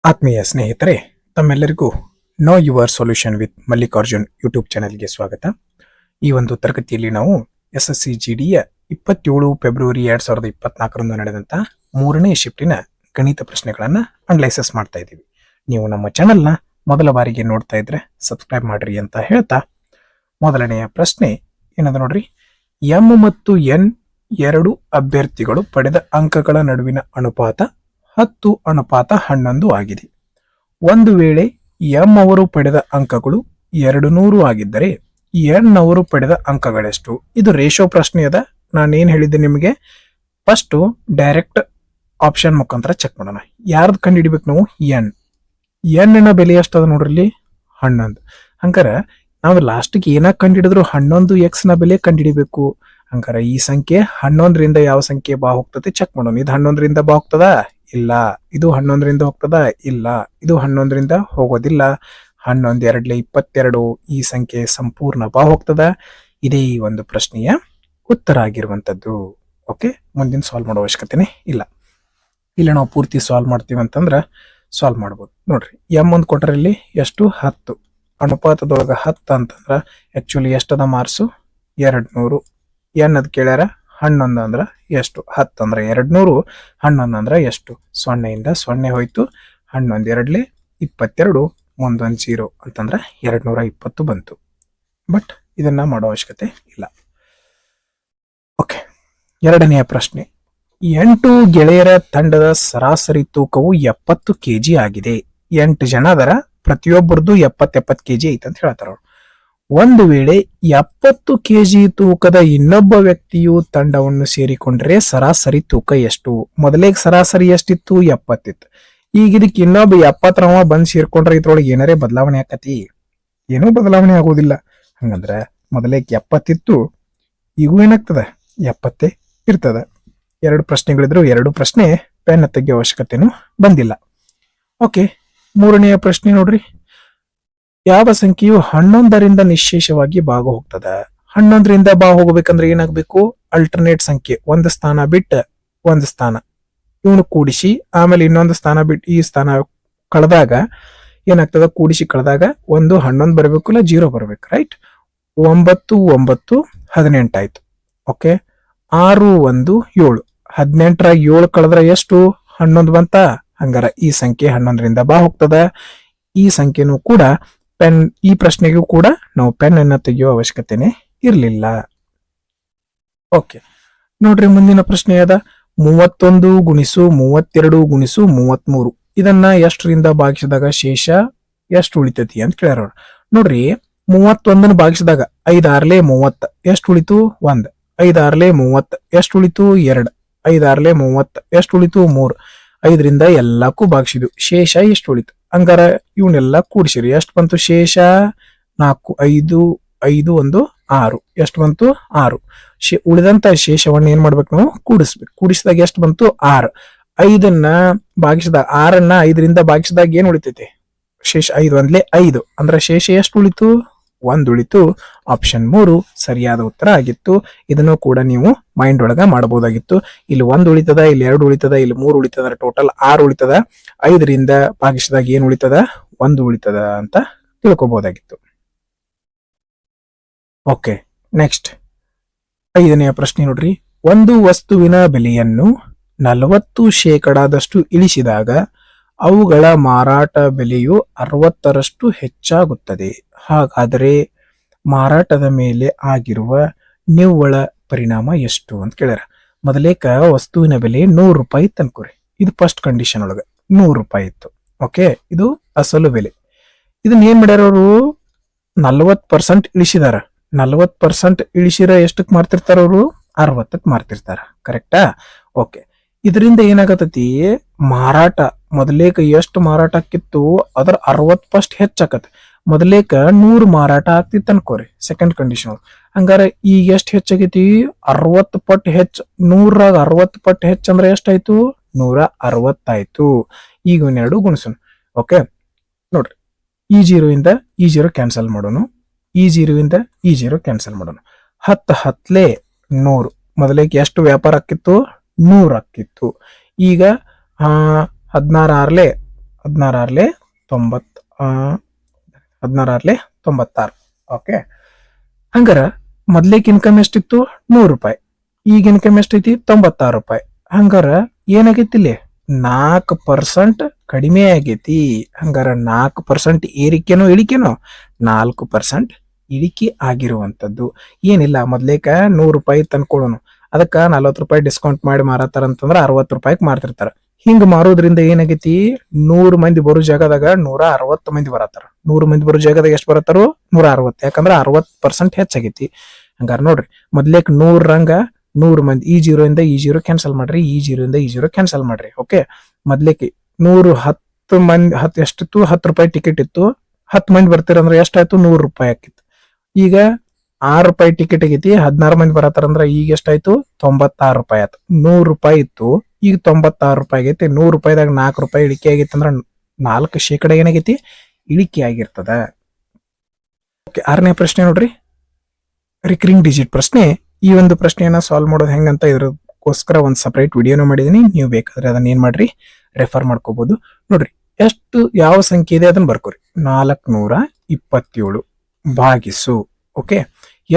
ಆತ್ಮೀಯ ಸ್ನೇಹಿತರೆ, ತಮ್ಮೆಲ್ಲರಿಗೂ know your solution with Mallikarjun YouTube ಚಾನೆಲ್ಗೆ ಸ್ವಾಗತ. ಈ ಒಂದು ತರಗತಿಯಲ್ಲಿ ನಾವು SSC GDಯ 27 ಫೆಬ್ರವರಿ 2024ರಂದು ನಡೆದಂತ ಮೂರನೇ ಶಿಫ್ಟಿನ ಗಣಿತ ಪ್ರಶ್ನೆಗಳನ್ನ ಅನಲೈಸಿಸ್ ಮಾಡ್ತಾ ಇದ್ದೀವಿ. ನೀವು ನಮ್ಮ ಚಾನೆಲ್ನ ಮೊದಲ ಬಾರಿಗೆ ನೋಡ್ತಾ ಇದ್ರೆ ಸಬ್ಸ್ಕ್ರೈಬ್ ಮಾಡ್ರಿ ಅಂತ ಹೇಳ್ತಾ, ಮೊದಲನೆಯ ಪ್ರಶ್ನೆ ಏನದ ನೋಡ್ರಿ. ಎಂ ಮತ್ತು ಎನ್ ಎರಡು ಅಭ್ಯರ್ಥಿಗಳು ಪಡೆದ ಅಂಕಗಳ ನಡುವಿನ ಅನುಪಾತ 10:11 ಆಗಿದೆ. ಒಂದು ವೇಳೆ ಎಂ ಅವರು ಪಡೆದ ಅಂಕಗಳು 200 ಆಗಿದ್ದರೆ ಎನ್ ಅವರು ಪಡೆದ ಅಂಕಗಳೆಷ್ಟು? ಇದು ರೇಷೋ ಪ್ರಶ್ನೆ ಅದ. ನಾನೇನ್ ಹೇಳಿದ್ದೆ ನಿಮಗೆ, ಫಸ್ಟ್ ಡೈರೆಕ್ಟ್ ಆಪ್ಷನ್ ಮುಖಾಂತರ ಚೆಕ್ ಮಾಡೋಣ. ಯಾರ್ದು ಕಂಡು ಹಿಡಿಬೇಕು ನಾವು? ಎನ್ ನ ಬೆಲೆ ಎಷ್ಟದ ನೋಡ್ರಿ ಇಲ್ಲಿ? 11. ಹಂಗಾರ ನಾವು ಲಾಸ್ಟ್ಗೆ ಏನಾಗ ಕಂಡು ಹಿಡಿದ್ರು 11x ನ ಬೆಲೆ ಕಂಡು ಹಿಡಿಬೇಕು. ಹಂಗಾರ ಈ ಸಂಖ್ಯೆ 11ರಿಂದ ಯಾವ ಸಂಖ್ಯೆ ಬಾ ಹೋಗ್ತದೆ ಚೆಕ್ ಮಾಡೋಣ. ಇದು 11ರಿಂದ ಬಾ ಹೋಗ್ತದ? ಇಲ್ಲ. ಇದು 11ರಿಂದ ಹೋಗ್ತದ? ಇಲ್ಲ. ಇದು 11ರಿಂದ ಹೋಗೋದಿಲ್ಲ. 11 2 22 ಈ ಸಂಖ್ಯೆ ಸಂಪೂರ್ಣ ಬಾ ಹೋಗ್ತದ. ಇದೇ ಈ ಒಂದು ಪ್ರಶ್ನೆಯ ಉತ್ತರ ಆಗಿರುವಂತದ್ದು. ಓಕೆ, ಮುಂದಿನ ಸಾಲ್ವ್ ಮಾಡೋ ಅವಶ್ಯಕತೆನೇ ಇಲ್ಲ. ಇಲ್ಲ ನಾವು ಪೂರ್ತಿ ಸಾಲ್ವ್ ಮಾಡ್ತೀವಿ ಅಂತಂದ್ರ ಸಾಲ್ವ್ ಮಾಡ್ಬೋದು. ನೋಡ್ರಿ, ಎಂ ಒಂದು ಕೊಟ್ರೆ ಇಲ್ಲಿ ಎಷ್ಟು? 10. ಅನುಪಾತದೊಳಗ 10 ಅಂತಂದ್ರ ಆಕ್ಚುಲಿ ಎಷ್ಟದ ಮಾರ್ಕ್ಸು? 200. ಎನ್ ಅದ್ ಕೇಳ್ಯಾರ 11 ಅಂದ್ರ ಎಷ್ಟು? 10 ಅಂದ್ರ 200. 11 ಅಂದ್ರ ಎಷ್ಟು? 0ಯಿಂದ 0 ಹೋಯ್ತು. 11 2 22, ಮುಂದೊಂದು 0 ಅಂತಂದ್ರ 220 ಬಂತು. ಬಟ್ ಇದನ್ನ ಮಾಡೋ ಅವಶ್ಯಕತೆ ಇಲ್ಲ. ಓಕೆ, ಎರಡನೆಯ ಪ್ರಶ್ನೆ. 8 ಗೆಳೆಯರ ತಂಡದ ಸರಾಸರಿ ತೂಕವು 70 kg ಆಗಿದೆ. 8 ಜನ ಅದರ, ಪ್ರತಿಯೊಬ್ಬರದು 70 kg ಐತೆ ಅಂತ ಹೇಳ್ತಾರ ಅವ್ರು. ಒಂದು ವೇಳೆ 70 kg ತೂಕದ ಇನ್ನೊಬ್ಬ ವ್ಯಕ್ತಿಯು ತಂಡವನ್ನು ಸೇರಿಕೊಂಡ್ರೆ ಸರಾಸರಿ ತೂಕ ಎಷ್ಟು? ಮೊದಲೇಗ್ ಸರಾಸರಿ ಎಷ್ಟಿತ್ತು? 70 ಇತ್ತು. ಈಗ ಇದಕ್ಕೆ ಇನ್ನೊಬ್ಬ 70 ಬಂದ್ ಸೇರ್ಕೊಂಡ್ರೆ ಇದ್ರೊಳಗೆ ಏನಾರೇ ಬದಲಾವಣೆ ಆಕತಿ? ಏನೂ ಬದಲಾವಣೆ ಆಗೋದಿಲ್ಲ. ಹಂಗಂದ್ರ ಮೊದಲೇಗ್ 70 ಇತ್ತು, ಈಗೂ ಏನಾಗ್ತದ? 70 ಇರ್ತದ. ಎರಡು ಪ್ರಶ್ನೆಗಳಿದ್ರು ಎರಡು ಪ್ರಶ್ನೆ ಪೆನ್ ತೆಗೆಯೋ ಅವಶ್ಯಕತೆನೂ ಬಂದಿಲ್ಲ. ಓಕೆ, ಮೂರನೆಯ ಪ್ರಶ್ನೆ ನೋಡ್ರಿ. ಯಾವ ಸಂಖ್ಯೆಯು 11ರಿಂದ ನಿಶೇಷವಾಗಿ ಭಾಗ ಹೋಗ್ತದ? 11ರಿಂದ ಬಾ ಹೋಗ್ಬೇಕಂದ್ರೆ ಏನಾಗ್ಬೇಕು? ಅಲ್ಟರ್ನೇಟ್ ಸಂಖ್ಯೆ, ಒಂದು ಸ್ಥಾನ ಬಿಟ್ಟು ಒಂದು ಸ್ಥಾನ ಇವನು ಕೂಡಿಸಿ, ಆಮೇಲೆ ಇನ್ನೊಂದು ಸ್ಥಾನ ಬಿಟ್ಟು ಈ ಸ್ಥಾನ ಕಳೆದಾಗ ಏನಾಗ್ತದ? ಕೂಡಿಸಿ ಕಳೆದಾಗ ಒಂದು 11 ಬರಬೇಕು, ಇಲ್ಲ 0 ಬರ್ಬೇಕು. ರೈಟ್? 9 9 18 ಆಯ್ತು. ಓಕೆ, 6 1 7. 18ರ 7 ಕಳೆದ್ರೆ ಎಷ್ಟು? 11 ಬಂತ. ಹಂಗಾರ ಈ ಸಂಖ್ಯೆ 11ರಿಂದ ಬಾ ಹೋಗ್ತದ. ಈ ಸಂಖ್ಯೆನೂ ಕೂಡ ಪೆನ್, ಈ ಪ್ರಶ್ನೆಗೂ ಕೂಡ ನಾವು ಪೆನ್ ಅನ್ನ ತೆಗೆಯುವ ಅವಶ್ಯಕತೆನೆ ಇರಲಿಲ್ಲ. ಓಕೆ, ನೋಡ್ರಿ ಮುಂದಿನ ಪ್ರಶ್ನೆ ಅದ. 31 ಗುಣಿಸು 32 ಗುಣಿಸು 33 ಇದನ್ನ ಎಷ್ಟರಿಂದ ಭಾಗಿಸಿದಾಗ ಶೇಷ ಎಷ್ಟು ಉಳಿತೈತಿ ಅಂತ ಕೇಳ್ಯಾರ. ನೋಡ್ರಿ, 31 ಭಾಗಿಸಿದಾಗ 5 6 30 ಎಷ್ಟು ಉಳಿತು? 1. 5 6 30 ಎಷ್ಟು ಉಳಿತು? 2. 5 6 30 ಎಷ್ಟು ಉಳಿತು? 3. 5ರಿಂದ ಎಲ್ಲಕ್ಕೂ ಭಾಗಿಸಿದ್ವು, ಶೇಷ ಎಷ್ಟು ಉಳಿತು? ಹಂಗಾರ ಇವನ್ನೆಲ್ಲ ಕೂಡಿಸಿರಿ. ಎಷ್ಟು ಬಂತು ಶೇಷ? 4 5 5 1 6 ಎಷ್ಟು ಬಂತು? 6. ಉಳಿದಂತ ಶೇಷವನ್ನ ಏನ್ ಮಾಡ್ಬೇಕು ನಾವು? ಕೂಡಿಸ್ಬೇಕು. ಕೂಡಿಸಿದಾಗ ಎಷ್ಟು ಬಂತು? 6. 5ನ್ನ ಭಾಗಿಸಿದಾಗ, 6ನ್ನ 5ರಿಂದ ಭಾಗಿಸಿದಾಗ ಏನ್ ಉಳಿತೈತಿ? ಶೇಷ 5 1 5 ಅಂದ್ರೆ ಶೇಷ ಎಷ್ಟು ಉಳಿತು? 1 ಉಳಿತು. ಆಪ್ಷನ್ 3 ಸರಿಯಾದ ಉತ್ತರ ಆಗಿತ್ತು. ಇದನ್ನು ಕೂಡ ನೀವು ಮೈಂಡ್ ಒಳಗ ಮಾಡಬಹುದಾಗಿತ್ತು. ಇಲ್ಲಿ 1 ಉಳಿತದ, ಇಲ್ಲಿ 2 ಉಳಿತದ, ಇಲ್ಲಿ 3 ಉಳಿತದ, ಟೋಟಲ್ 6 ಉಳಿತದ. 5ರಿಂದ ಭಾಗಿಸಿದಾಗ ಏನ್ ಉಳಿತದ? 1 ಉಳಿತದ ಅಂತ ತಿಳ್ಕೊಬಹುದಾಗಿತ್ತು. ಓಕೆ, ನೆಕ್ಸ್ಟ್ 5ನೆಯ ಪ್ರಶ್ನೆ ನೋಡ್ರಿ. ಒಂದು ವಸ್ತುವಿನ ಬೆಲೆಯನ್ನು 40% ಇಳಿಸಿದಾಗ ಅವುಗಳ ಮಾರಾಟ ಬೆಲೆಯು 60ರಷ್ಟು ಹೆಚ್ಚಾಗುತ್ತದೆ. ಹಾಗಾದರೆ ಮಾರಾಟದ ಮೇಲೆ ಆಗಿರುವ ನಿವ್ವಳ ಪರಿಣಾಮ ಎಷ್ಟು ಅಂತ ಕೇಳ್ಯಾರ. ಮೊದಲೇಕ ವಸ್ತುವಿನ ಬೆಲೆ 100 ರೂಪಾಯಿ ಇತ್ತು ಅನ್ಕೋರಿ. ಇದು ಫಸ್ಟ್ ಕಂಡೀಷನ್ ಒಳಗ 100 ರೂಪಾಯಿ ಇತ್ತು. ಓಕೆ, ಇದು ಅಸಲು ಬೆಲೆ. ಇದನ್ನ ಏನ್ ಮಾಡ್ಯಾರ ಅವರು? 40% ಇಳಿಸಿದಾರ. 40% ಇಳಿಸಿರ ಎಷ್ಟಕ್ ಮಾರ್ತಿರ್ತಾರ ಅವರು? 60ಕ್ಕೆ ಮಾರ್ತಿರ್ತಾರ. ಕರೆಕ್ಟಾ? ಓಕೆ, ಇದರಿಂದ ಏನಾಗತೈತಿ? ಮಾರಾಟ ಮೊದಲೇಕ ಎಷ್ಟು ಮಾರಾಟ ಆಕಿತ್ತು ಅದ್ರ 60% ಹೆಚ್ಚಾಕತಿ. ಮೊದಲೇಕ 100 ಮಾರಾಟ ಆಗ್ತಿತ್ತು ಅನ್ಕೋರಿ, ಸೆಕೆಂಡ್ ಕಂಡೀಷನ್. ಹಂಗಾರ ಈಗ ಎಷ್ಟು ಹೆಚ್ಚಾಗೈತಿ? 60 ಪಟ್ಟು ಹೆಚ್ಚು. 100ರಾಗ 60 ಪಟ್ಟು ಹೆಚ್ಚು ಅಂದ್ರೆ ಎಷ್ಟಾಯ್ತು? 160 ಆಯ್ತು. ಈಗ ಇನ್ನೆರಡು ಗುಣಿಸೋಣ. ಓಕೆ, ನೋಡ್ರಿ, ಈ 0 ಇಂದ ಈ 0 ಕ್ಯಾನ್ಸಲ್ ಮಾಡೋಣ. ಈ 0 ಇಂದ ಈ 0 ಕ್ಯಾನ್ಸಲ್ ಮಾಡೋಣ. 10 10 100. ಮೊದಲೇಕ ಎಷ್ಟು ವ್ಯಾಪಾರ ಆಕಿತ್ತು? 100 ಆಕಿತ್ತು. ಈಗ 16 6 16 90 16 96. ಓಕೆ, ಹಂಗಾರ ಮೊದ್ಲೇಕ್ ಇನ್ಕಮ್ ಎಷ್ಟಿತ್ತು? 100 ರೂಪಾಯಿ. ಈಗ ಇನ್ಕಮ್ ಎಷ್ಟೈತಿ? 96 ರೂಪಾಯಿ. ಹಂಗಾರ ಏನಾಗೈತಿ ಇಲ್ಲಿ? 4% ಕಡಿಮೆ ಆಗೈತಿ. ಹಂಗಾರ 4% ಏರಿಕೆನೋ ಇಳಿಕೆನೋ? 4% ಇಳಿಕೆ ಆಗಿರುವಂತದ್ದು. ಏನಿಲ್ಲ, ಮೊದ್ಲೇಕ 100 ರೂಪಾಯಿ ತಂದ್ಕೊಳ್ಳೋನು, ಅದಕ್ಕ 40 ರೂಪಾಯಿ ಡಿಸ್ಕೌಂಟ್ ಮಾಡಿ ಮಾರತಾರ ಅಂತಂದ್ರ 60 ರೂಪಾಯಿಗೆ ಮಾರ್ತಿರ್ತಾರ. ಹಿಂಗ್ ಮಾರೋದ್ರಿಂದ ಏನಾಗೈತಿ? 100 ಮಂದಿ ಬರೋ ಜಾಗದಾಗ 160 ಮಂದಿ ಬರತ್ತಾರ. 100 ಮಂದಿ ಬರೋ ಜಾಗದಾಗ ಎಷ್ಟು ಬರತ್ತಾರು? 160. ಯಾಕಂದ್ರ 60% ಹೆಚ್ಚಾಗೈತಿ. ಹಂಗಾರ ನೋಡ್ರಿ, ಮೊದ್ಲೇಕ್ 100 ರಂಗ 100 ಮಂದಿ, ಈ 0 ಇಂದ ಈ 0 ಕ್ಯಾನ್ಸಲ್ ಮಾಡ್ರಿ, ಈ 0 ಇಂದ ಈ 0 ಕ್ಯಾನ್ಸಲ್ ಮಾಡ್ರಿ. ಓಕೆ, ಮೊದ್ಲೇಕೆ 10 ಮಂದಿ, ಎಷ್ಟಿತ್ತು? 10 ರೂಪಾಯಿ ಟಿಕೆಟ್ ಇತ್ತು. 10 ಮಂದಿ ಬರ್ತೀರಂದ್ರೆ ಎಷ್ಟಾಯ್ತು? 100 ರೂಪಾಯಿ ಆಕಿತ್ತು. ಈಗ 6 ರೂಪಾಯಿ ಟಿಕೆಟ್ ಆಗೈತಿ, 16 ಮಂದಿ ಬರತ್ತಾರಂದ್ರ ಈಗ ಎಷ್ಟಾಯ್ತು? 96 ರೂಪಾಯಿ ಆಯ್ತು. 100 ರೂಪಾಯಿ ಇತ್ತು, ಈಗ 96 ರೂಪಾಯಿ ಆಗೈತಿ. 100 ರೂಪಾಯಿದಾಗ 4 ರೂಪಾಯಿ ಇಳಿಕೆ ಆಗೈತಿ ಅಂದ್ರ 4% ಏನಾಗೈತಿ? ಇಳಿಕೆ ಆಗಿರ್ತದ. ಓಕೆ, 6ನೇ ಪ್ರಶ್ನೆ ನೋಡ್ರಿ, ರಿಕರಿಂಗ್ ಡಿಜಿಟ್ ಪ್ರಶ್ನೆ. ಈ ಒಂದು ಪ್ರಶ್ನೆಯನ್ನ ಸಾಲ್ವ್ ಮಾಡೋದು ಹೆಂಗಂತ ಇದ್ರಗೋಸ್ಕರ ಒಂದು ಸಪರೇಟ್ ವಿಡಿಯೋನ ಮಾಡಿದೀನಿ. ನೀವು ಬೇಕಾದ್ರೆ ಅದನ್ನ ಏನ್ ಮಾಡ್ರಿ, ರೆಫರ್ ಮಾಡ್ಕೋಬಹುದು. ನೋಡ್ರಿ, ಎಷ್ಟು ಯಾವ ಸಂಖ್ಯೆ ಇದೆ ಅದನ್ನ ಬರ್ಕೋರಿ. 427 ಭಾಗಿಸು. ಓಕೆ,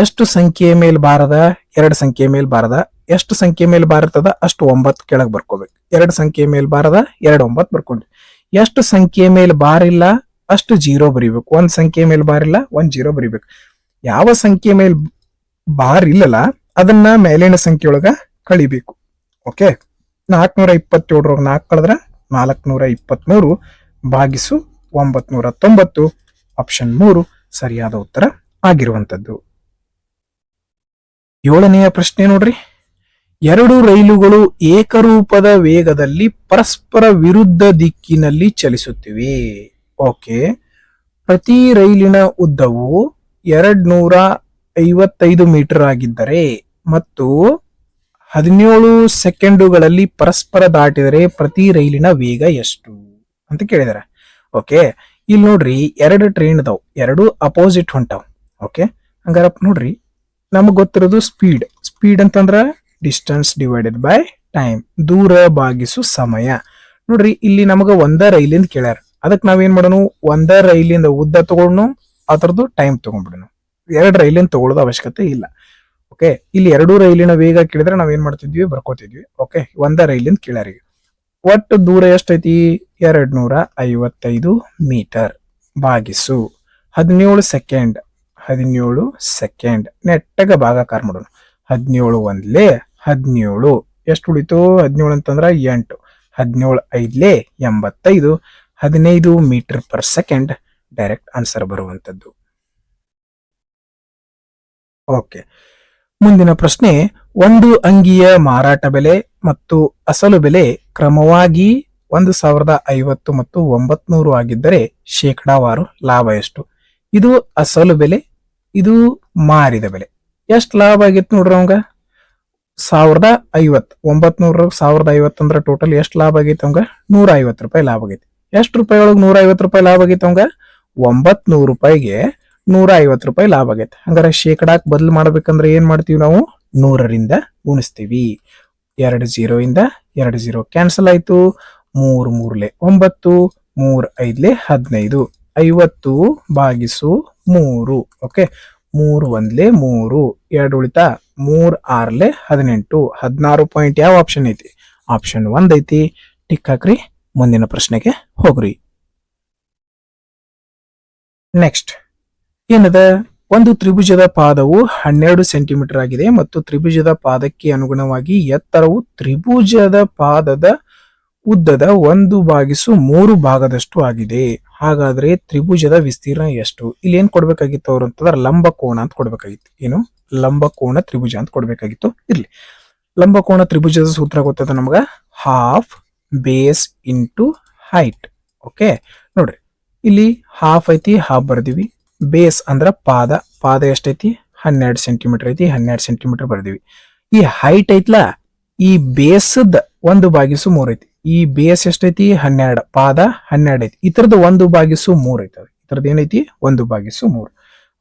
ಎಷ್ಟು ಸಂಖ್ಯೆಯ ಮೇಲೆ ಬಾರದ? 2 ಸಂಖ್ಯೆ ಮೇಲೆ ಬಾರದ. ಎಷ್ಟು ಸಂಖ್ಯೆ ಮೇಲೆ ಬಾರತದ ಅಷ್ಟು 9 ಕೆಳಗೆ ಬರ್ಕೋಬೇಕು. 2 ಸಂಖ್ಯೆ ಮೇಲೆ ಬಾರದ 2 9 ಬರ್ಕೊಂಡ್ರಿ. ಎಷ್ಟು ಸಂಖ್ಯೆ ಮೇಲೆ ಬಾರಿಲ್ಲ ಅಷ್ಟು 0 ಬರಿಬೇಕು. 1 ಸಂಖ್ಯೆ ಮೇಲೆ ಬಾರಿಲ್ಲ 1 0 ಬರಿಬೇಕು. ಯಾವ ಸಂಖ್ಯೆ ಮೇಲೆ ಬಾರ್ ಇಲ್ಲಲ್ಲ ಅದನ್ನ ಮೇಲಿನ ಸಂಖ್ಯೆ ಒಳಗ ಕಳಿಬೇಕು. ಓಕೆ, 427 4 ಕಳೆದ್ರ 423 ಭಾಗಿಸು 990. ಆಪ್ಷನ್ 3 ಸರಿಯಾದ ಉತ್ತರ ಆಗಿರುವಂತದ್ದು. 7ನೆಯ ಪ್ರಶ್ನೆ ನೋಡ್ರಿ, 2 ರೈಲುಗಳು ಏಕರೂಪದ ವೇಗದಲ್ಲಿ ಪರಸ್ಪರ ವಿರುದ್ಧ ದಿಕ್ಕಿನಲ್ಲಿ ಚಲಿಸುತ್ತಿವೆ. ಓಕೆ, ಪ್ರತಿ ರೈಲಿನ ಉದ್ದವು 255 ಮೀಟರ್ ಆಗಿದ್ದರೆ ಮತ್ತು 17 ಸೆಕೆಂಡುಗಳಲ್ಲಿ ಪರಸ್ಪರ ದಾಟಿದರೆ ಪ್ರತಿ ರೈಲಿನ ವೇಗ ಎಷ್ಟು ಅಂತ ಕೇಳಿದಾರೆ. ಓಕೆ, ಇಲ್ಲಿ ನೋಡ್ರಿ, 2 ಟ್ರೈನ್ ಅದಾವ್, 2 ಅಪೋಸಿಟ್ ಹೊಂಟಾವ್. ಓಕೆ, ಹಂಗಾರ ನೋಡ್ರಿ, ನಮಗ್ ಗೊತ್ತಿರೋದು ಸ್ಪೀಡ್ ಅಂತಂದ್ರ ಡಿಸ್ಟೆನ್ಸ್ ಡಿವೈಡೆಡ್ ಬೈ ಟೈಮ್, ದೂರ ಭಾಗಿಸು ಸಮಯ. ನೋಡ್ರಿ, ಇಲ್ಲಿ ನಮಗ ಒಂದ ರೈಲಿಂದ ಕೇಳ್ಯಾರ, ಅದಕ್ಕೆ ನಾವೇನ್ ಮಾಡೋಣ? ಒಂದ ರೈಲಿಂದ ಉದ್ದ ತಗೊಂಡು ಅದರದ್ದು ಟೈಮ್ ತಗೊಂಡ್ಬಿಡೋಣ. 2 ರೈಲಿಂದ ತಗೊಳ್ಳೋದು ಅವಶ್ಯಕತೆ ಇಲ್ಲ. ಓಕೆ, ಇಲ್ಲಿ 2 ರೈಲಿನ ವೇಗ ಕೇಳಿದ್ರೆ ನಾವೇನ್ ಮಾಡ್ತಿದ್ವಿ? ಬರ್ಕೋತಿದ್ವಿ. ಓಕೆ, ಒಂದ ರೈಲಿಂದ ಕೇಳ್ಯಾರ. ಒಟ್ಟು ದೂರ ಎಷ್ಟೈತಿ? 255 ಮೀಟರ್ ಭಾಗಿಸು 17 ಸೆಕೆಂಡ್. 17 ಸೆಕೆಂಡ್ ನೆಟ್ಟಗ ಭಾಗಾಕಾರ ಮಾಡೋಣ. 17 ಒಂದ್ಲೆ 17, ಎಷ್ಟು ಉಳಿತು? 17 ಅಂತಂದ್ರ 8, 17 5 85, 15 metre per second direct answer ಬರುವಂತದ್ದು. ಓಕೆ, ಮುಂದಿನ ಪ್ರಶ್ನೆ, ಒಂದು ಅಂಗಿಯ ಮಾರಾಟ ಬೆಲೆ ಮತ್ತು ಅಸಲು ಬೆಲೆ ಕ್ರಮವಾಗಿ 1050 ಮತ್ತು 900 ಆಗಿದ್ದರೆ ಶೇಕಡಾವಾರು ಲಾಭ ಎಷ್ಟು? ಇದು ಅಸಲು ಬೆಲೆ, ಇದು ಮಾರಿದ ಬೆಲೆ. ಎಷ್ಟು ಲಾಭ ಆಗಿತ್ತು ನೋಡ್ರಿ ಅವಂಗ? 1050, 900 1050 ಅಂದ್ರೆ ಟೋಟಲ್ ಎಷ್ಟು ಲಾಭ ಆಗೈತಿ ಅವಂಗ? 150 ರೂಪಾಯಿ ಲಾಭ ಆಗೈತಿ. ಎಷ್ಟು ರೂಪಾಯಿ ಒಳಗೆ 150 ರೂಪಾಯಿ ಲಾಭ ಆಗೈತಿ ಅವಂಗ? 900 ರೂಪಾಯಿಗೆ 150 ರೂಪಾಯಿ ಲಾಭ ಆಗೈತಿ. ಹಂಗಾರೆ ಶೇಕಡಾಕ್ ಬದಲು ಮಾಡ್ಬೇಕಂದ್ರೆ ಏನ್ ಮಾಡ್ತೀವಿ ನಾವು? 100ರಿಂದ ಗುಣಿಸ್ತೀವಿ. 2 0 ಇಂದ 2 0 ಕ್ಯಾನ್ಸಲ್ ಆಯ್ತು. 3 3 9, 3 5 15, 50 ಭಾಗಿಸು 3. Okay, 3 1 3, 2 ಉಳಿತಾ 3 6 18, 16 point. ಯಾವ ಆಪ್ಷನ್ ಐತಿ? ಆಪ್ಷನ್ 1 ಐತಿ. ಟಿಕ್ ಹಾಕ್ರಿ, ಮುಂದಿನ ಪ್ರಶ್ನೆಗೆ ಹೋಗ್ರಿ. ನೆಕ್ಸ್ಟ್ ಏನದ? ಒಂದು ತ್ರಿಭುಜದ ಪಾದವು 12 ಸೆಂಟಿಮೀಟರ್ ಆಗಿದೆ ಮತ್ತು ತ್ರಿಭುಜದ ಪಾದಕ್ಕೆ ಅನುಗುಣವಾಗಿ ಎತ್ತರವು ತ್ರಿಭುಜದ ಪಾದದ ಉದ್ದದ 1/3 ಭಾಗದಷ್ಟು ಆಗಿದೆ. ಹಾಗಾದ್ರೆ ತ್ರಿಭುಜದ ವಿಸ್ತೀರ್ಣ ಎಷ್ಟು? ಇಲ್ಲಿ ಏನ್ ಕೊಡ್ಬೇಕಾಗಿತ್ತು ಅವ್ರು ಅಂತಂದ್ರೆ ಲಂಬಕೋನ ಅಂತ ಕೊಡ್ಬೇಕಾಗಿತ್ತು. ಏನು? ಲಂಬಕೋನ ತ್ರಿಭುಜ ಅಂತ ಕೊಡ್ಬೇಕಾಗಿತ್ತು. ಇರ್ಲಿ, ಲಂಬಕೋನ ತ್ರಿಭುಜದ ಸೂತ್ರ ಗೊತ್ತದ ನಮಗ, half base into height. Okay, ನೋಡ್ರಿ, ಇಲ್ಲಿ ಹಾಫ್ ಐತಿ, ಹಾಫ್ ಬರ್ದಿವಿ. ಬೇಸ್ ಅಂದ್ರ ಪಾದ ಎಷ್ಟೈತಿ? 12 ಸೆಂಟಿಮೀಟರ್ ಐತಿ, 12 ಸೆಂಟಿಮೀಟರ್ ಬರ್ದಿವಿ. ಈ ಹೈಟ್ ಐತ್ಲಾ, ಈ ಬೇಸದ 1/3 ಐತಿ. ಈ ಬೇಸ್ ಎಷ್ಟೈತಿ? 12, ಪಾದ 12 ಐತಿ. ಇತರದ್ದು 1/3 ಐತಿ. ಇತರದ್ದು ಏನೈತಿ? 1/3.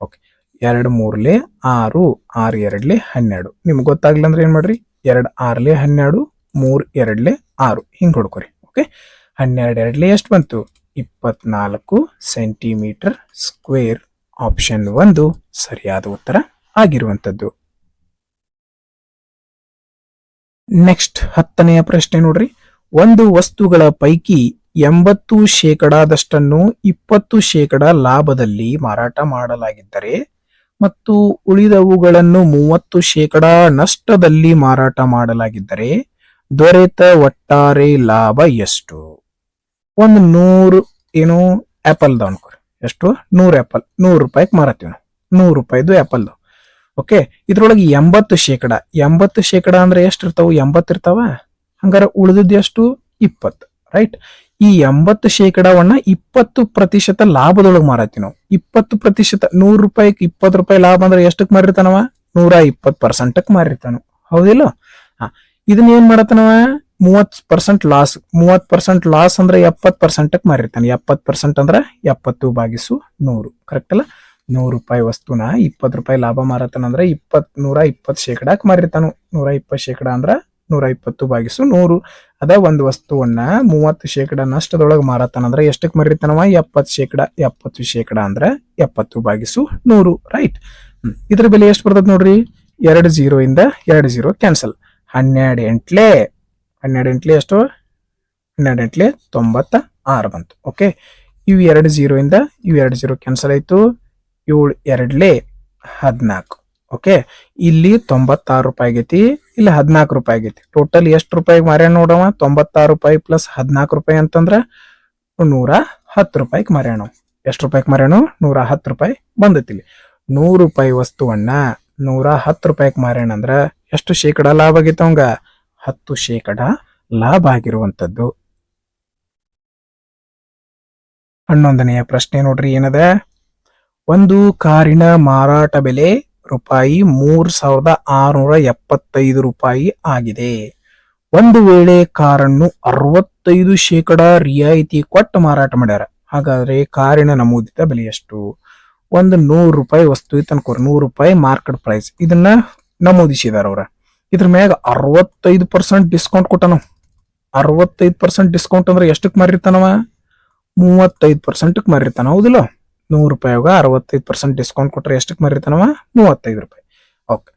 ಓಕೆ, 2 3 6, 6 2 12. ನಿಮ್ಗೆ ಗೊತ್ತಾಗ್ಲಿಲ್ಲ ಅಂದ್ರೆ ಏನ್ ಮಾಡ್ರಿ? 2 6 12, 3 2 6 ಹಿಂಗ್ ಹೊಡ್ಕೊರಿ. ಓಕೆ, 12 ಎರಡ್ಲೆ ಎಷ್ಟು ಬಂತು? 24 ಸೆಂಟಿಮೀಟರ್ ಸ್ಕ್ವೇರ್. ಆಪ್ಷನ್ 1 ಸರಿಯಾದ ಉತ್ತರ ಆಗಿರುವಂತದ್ದು. ನೆಕ್ಸ್ಟ್ 10ನೆಯ ಪ್ರಶ್ನೆ ನೋಡ್ರಿ. ಒಂದು ವಸ್ತುಗಳ ಪೈಕಿ 80% 20% ಲಾಭದಲ್ಲಿ ಮಾರಾಟ ಮಾಡಲಾಗಿದ್ದರೆ ಮತ್ತು ಉಳಿದವುಗಳನ್ನು 30% ನಷ್ಟದಲ್ಲಿ ಮಾರಾಟ ಮಾಡಲಾಗಿದ್ದರೆ ದೊರೆತ ಒಟ್ಟಾರೆ ಲಾಭ ಎಷ್ಟು? ಒಂದು 100 ಏನು ಆಪಲ್ ಅನ್ಕೋರಿ. ಎಷ್ಟು? 100 ಆಪಲ್ 100 ರೂಪಾಯಿಗೆ ಮಾರತ್ತೀವಿ ನಾವು. 100 ರೂಪಾಯಿದು ಆಪಲ್. ಓಕೆ, ಇದ್ರೊಳಗೆ 80% ಅಂದ್ರೆ ಎಷ್ಟು ಇರ್ತಾವ? 80 ಇರ್ತಾವ. ಹಂಗಾರೆ ಉಳಿದದ್ದು ಎಷ್ಟು? 20. ರೈಟ್. ಈ 80%ವನ್ನ 20% ಲಾಭದೊಳಗೆ ಮಾರತ್ತೀವಿ ನಾವು. 20%, 100 ರೂಪಾಯಿಗೆ 20 ರೂಪಾಯಿ ಲಾಭ ಅಂದ್ರೆ ಎಷ್ಟಕ್ಕೆ ಮಾರಿರ್ತಾನವ? 120% ಮಾರಿರ್ತಾನ. ಹೌದಿಲ್ಲ? ಇದನ್ನ ಏನ್ ಮಾಡತ್ತಾನವ? 30% ಲಾಸ್. 30% ಲಾಸ್ ಅಂದ್ರೆ 70% ಮಾರಿರ್ತಾನೆ. 70% ಅಂದ್ರೆ 70/100. ಕರೆಕ್ಟ್ ಅಲ್ಲ? 100 ರೂಪಾಯಿ ವಸ್ತುನ 20 ರೂಪಾಯಿ ಲಾಭ ಮಾರತಾನ ಅಂದ್ರೆ 120% ಮಾರಿರ್ತಾನು. 120% ಅಂದ್ರ 120/100. ಅದ ಒಂದು ವಸ್ತುವನ್ನ 30% ನಷ್ಟದೊಳಗೆ ಮಾರತಾನ ಅಂದ್ರೆ ಎಷ್ಟಕ್ಕೆ ಮಾರಿರ್ತಾನವ? 70%. 70% ಅಂದ್ರ 70/100. ರೈಟ್. ಇದ್ರ ಬೆಲೆ ಎಷ್ಟು ಬರ್ತದ ನೋಡ್ರಿ? 2 0 ಇಂದ 2 0 ಕ್ಯಾನ್ಸಲ್. 12 ಎಂಟ್ಲೆ ಎಷ್ಟು? 12 ಎಂಟ್ಲೆ 96 ಬಂತು. ಓಕೆ, ಇವು 2 0 ಇಂದ ಇವು 2 0 ಕ್ಯಾನ್ಸಲ್ ಆಯ್ತು. 7 2 14. ಓಕೆ, ಇಲ್ಲಿ 96 ರೂಪಾಯಿ ಆಗೈತಿ, ಇಲ್ಲಿ 14 ರೂಪಾಯಿ ಆಗೈತಿ. ಟೋಟಲ್ ಎಷ್ಟು ರೂಪಾಯಿಗೆ ಮಾರ್ಯಾನ ನೋಡವ? 96 ರೂಪಾಯಿ ಪ್ಲಸ್ 14 ರೂಪಾಯಿ ಅಂತಂದ್ರ 110 ರೂಪಾಯಿಗೆ ಮಾರ್ಯಾಣ. ಎಷ್ಟು ರೂಪಾಯಿಗೆ ಮಾರ್ಯಾನು? 110 ರೂಪಾಯಿ ಬಂದೈತಿ. 100 ರೂಪಾಯಿ ವಸ್ತುವನ್ನ 110 ರೂಪಾಯಿಗೆ ಮಾರ್ಯಾಣ ಅಂದ್ರ ಎಷ್ಟು ಶೇಕಡ ಲಾಭ ಆಗೈತ ಅವಂಗ? 10% ಲಾಭ ಆಗಿರುವಂತದ್ದು. 11ನೆಯ ಪ್ರಶ್ನೆ ನೋಡ್ರಿ ಏನದ? ಒಂದು ಕಾರಿನ ಮಾರಾಟ ಬೆಲೆ ರೂಪಾಯಿ 3675 ರೂಪಾಯಿ ಆಗಿದೆ. ಒಂದು ವೇಳೆ ಕಾರನ್ನು 65% ರಿಯಾಯಿತಿ ಕೊಟ್ಟು ಮಾರಾಟ ಮಾಡ್ಯಾರ. ಹಾಗಾದ್ರೆ ಕಾರಿನ ನಮೂದಿತ ಬೆಲೆ ಎಷ್ಟು? ಒಂದು 100 ರೂಪಾಯಿ ವಸ್ತು ಇತ್ತು ಅನ್ಕೋರಿ. 100 ರೂಪಾಯಿ ಮಾರ್ಕೆಟ್ ಪ್ರೈಸ್. ಇದನ್ನ ನಮೂದಿಸಿದಾರ ಅವ್ರ. ಇದ್ರ ಮ್ಯಾಗ 65% ಡಿಸ್ಕೌಂಟ್ ಕೊಟ್ಟನು. 65% ಡಿಸ್ಕೌಂಟ್ ಅಂದ್ರೆ ಎಷ್ಟಕ್ಕೆ ಮಾರಿರ್ತಾನವ? 35% ಮಾರಿರ್ತಾನ. ಹೌದಿಲ್ಲ? 100 ರೂಪಾಯಿಗ 65% ಡಿಸ್ಕೌಂಟ್ ಕೊಟ್ರೆ ಎಷ್ಟಕ್ಕೆ ಮಾರಿರ್ತಾನವ? 35 ರೂಪಾಯಿ. ಓಕೆ,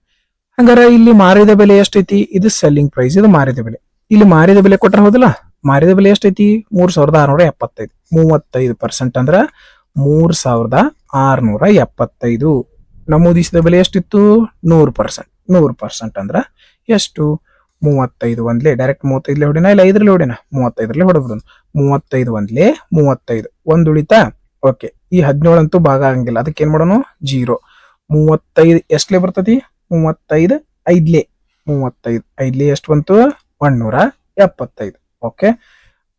ಹಂಗಾರ ಇಲ್ಲಿ ಮಾರಿದ ಬೆಲೆ ಎಷ್ಟೈತಿ? ಇದು ಸೆಲ್ಲಿಂಗ್ ಪ್ರೈಸ್, ಇದು ಮಾರಿದ ಬೆಲೆ. ಇಲ್ಲಿ ಮಾರಿದ ಬೆಲೆ ಕೊಟ್ರೆ ಹೌದಿಲ್ಲ? ಮಾರಿದ ಬೆಲೆ ಎಷ್ಟೈತಿ? 3675. 35% ಅಂದ್ರ 3675. ನಮೂದಿಸಿದ ಬೆಲೆ ಎಷ್ಟಿತ್ತು? 100%. 100% ಅಂದ್ರ ಎಷ್ಟು? 35 ಒಂದ್ಲೆ ಡೈರೆಕ್ಟ್ 35 ಹೊಡಿನ, ಇಲ್ಲ 5ರಲ್ಲಿ ಹೊಡಿನ? 35ರಲ್ಲಿ ಹೊಡಬಹುದು. 35 ಒಂದ್ಲೆ 35. ಒಂದ್ ಉಳಿತಾ? ಓಕೆ, ಈ 17 ಅಂತೂ ಭಾಗ ಆಗಂಗಿಲ್ಲ. ಅದಕ್ಕೆ ಏನ್ ಮಾಡೋಣ? 0. 35 ಎಷ್ಟಲೇ ಬರ್ತತಿ? 35 5ಲೇ 35. 5ಲೇ ಎಷ್ಟು ಬಂತು? 175. ಓಕೆ,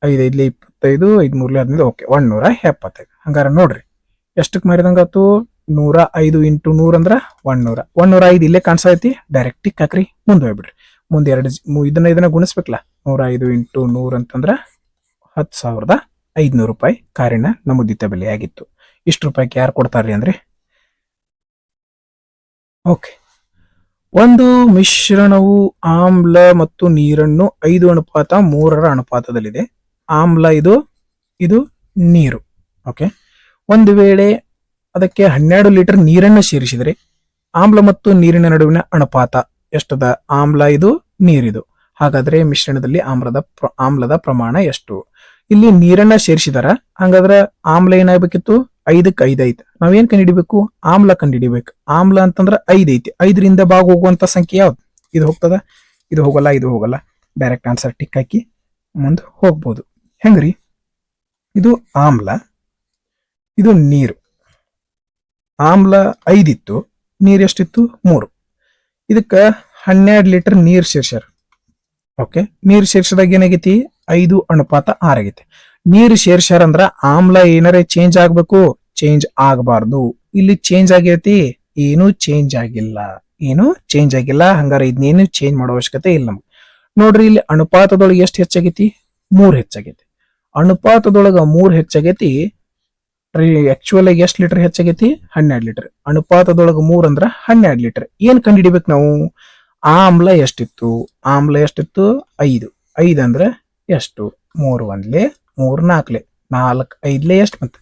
5 5ಲೇ 25, 5 3ಲೇ 15. ಓಕೆ, 175. ಹಂಗಾರ ನೋಡ್ರಿ ಎಷ್ಟಕ್ಕೆ ಮಾರಿದಂಗಾತು? 105 ಇಂಟು 100 ಅಂದ್ರ 100. 105 ಇಲ್ಲೇ ಕಾಣಿಸೈತಿ. ಡೈರೆಕ್ಟ್ ಟಿಕ್ ಹಾಕ್ರಿ, ಮುಂದೆ ಹೋಗ್ಬಿಡ್ರಿ. ಮುಂದೆ ಇದನ್ನ ಗುಣಿಸ್ಬೇಕಲ್ಲ. 105 ಇಂಟು 100 ಅಂತಂದ್ರ 10,500 ರೂಪಾಯಿ ಕಾರಿನ ನಮೂದಿತ ಬೆಲೆ ಆಗಿತ್ತು. ಇಷ್ಟು ರೂಪಾಯಿಗೆ ಯಾರು ಕೊಡ್ತಾರ್ರಿ ಅಂದ್ರೆ? ಓಕೆ, ಒಂದು ಮಿಶ್ರಣವು ಆಮ್ಲ ಮತ್ತು ನೀರನ್ನು 5:3 ಅನುಪಾತದಲ್ಲಿದೆ. ಆಮ್ಲ ಇದು ನೀರು. ಓಕೆ, ಒಂದು ವೇಳೆ ಅದಕ್ಕೆ 12 ಲೀಟರ್ ನೀರನ್ನು ಸೇರಿಸಿದರೆ ಆಮ್ಲ ಮತ್ತು ನೀರಿನ ನಡುವಿನ ಅನುಪಾತ ಎಷ್ಟದ? ಆಮ್ಲ ಇದು, ನೀರಿದು. ಹಾಗಾದ್ರೆ ಮಿಶ್ರಣದಲ್ಲಿ ಆಮ್ಲದ ಪ್ರಮಾಣ ಎಷ್ಟು? ಇಲ್ಲಿ ನೀರನ್ನ ಸೇರಿಸಿದಾರ. ಹಂಗಾದ್ರೆ ಆಮ್ಲ ಏನಾಗಬೇಕಿತ್ತು? 5ಕ್ಕೆ 5 ಐತಿ. ನಾವೇನ್ ಕಂಡಿಡಿಬೇಕು? ಆಮ್ಲ ಕಂಡಿಡಿಬೇಕು. ಆಮ್ಲ ಅಂತಂದ್ರ 5 ಐತಿ. 5ರಿಂದ ಭಾಗ ಹೋಗುವಂತ ಸಂಖ್ಯೆ ಯಾವ್ದು? ಇದು ಹೋಗ್ತದ? ಇದು ಹೋಗಲ್ಲ, ಇದು ಹೋಗಲ್ಲ. ಡೈರೆಕ್ಟ್ ಆನ್ಸರ್ ಟಿಕ್ ಹಾಕಿ ಮುಂದೆ ಹೋಗ್ಬೋದು. ಹೆಂಗ್ರಿ? ಇದು ಆಮ್ಲ, ಇದು ನೀರು. ಆಮ್ಲ 5 ಇತ್ತು, ನೀರ್ ಎಷ್ಟಿತ್ತು? 3. ಇದಕ್ಕ 12 ಲೀಟರ್ ನೀರ್ ಸೇರ್ಸ್ಯಾರ. ಓಕೆ, ನೀರ್ ಸೇರ್ಸಿದಾಗ ಏನಾಗೈತಿ? 5:6 ಆಗೈತಿ. ನೀರು ಸೇರ್ಸ್ಯಾರ ಅಂದ್ರ ಆಮ್ಲ ಏನಾರೇ ಚೇಂಜ್ ಆಗ್ಬೇಕು? ಚೇಂಜ್ ಆಗಬಾರ್ದು. ಇಲ್ಲಿ ಚೇಂಜ್ ಆಗೈತಿ? ಏನು ಚೇಂಜ್ ಆಗಿಲ್ಲ. ಹಂಗಾರ ಇದನ್ನೇನು ಚೇಂಜ್ ಮಾಡೋ ಅವಶ್ಯಕತೆ ಇಲ್ಲ ನಮ್ಗೆ. ನೋಡ್ರಿ, ಇಲ್ಲಿ ಅನುಪಾತದೊಳಗೆ ಎಷ್ಟು ಹೆಚ್ಚಾಗೈತಿ? 3 ಹೆಚ್ಚಾಗೈತಿ. ಅನುಪಾತದೊಳಗ 3 ಹೆಚ್ಚಾಗೈತಿ. ಆಕ್ಚುಯಲ್ ಆಗಿ ಎಷ್ಟು ಲೀಟರ್ ಹೆಚ್ಚಾಗೈತಿ? 12 ಲೀಟರ್. ಅನುಪಾತದೊಳಗ 3 ಅಂದ್ರ 12 ಲೀಟರ್. ಏನ್ ಕಂಡಿಡಿಬೇಕು ನಾವು? ಆಮ್ಲ ಎಷ್ಟಿತ್ತು? 5. 5 ಅಂದ್ರೆ ಎಷ್ಟು? 3 ಒಂದ್ಲೆ 3 ನಾಲ್ಕಲೆ 4 ಐದ್ಲೆ ಎಷ್ಟು ಬಂತು?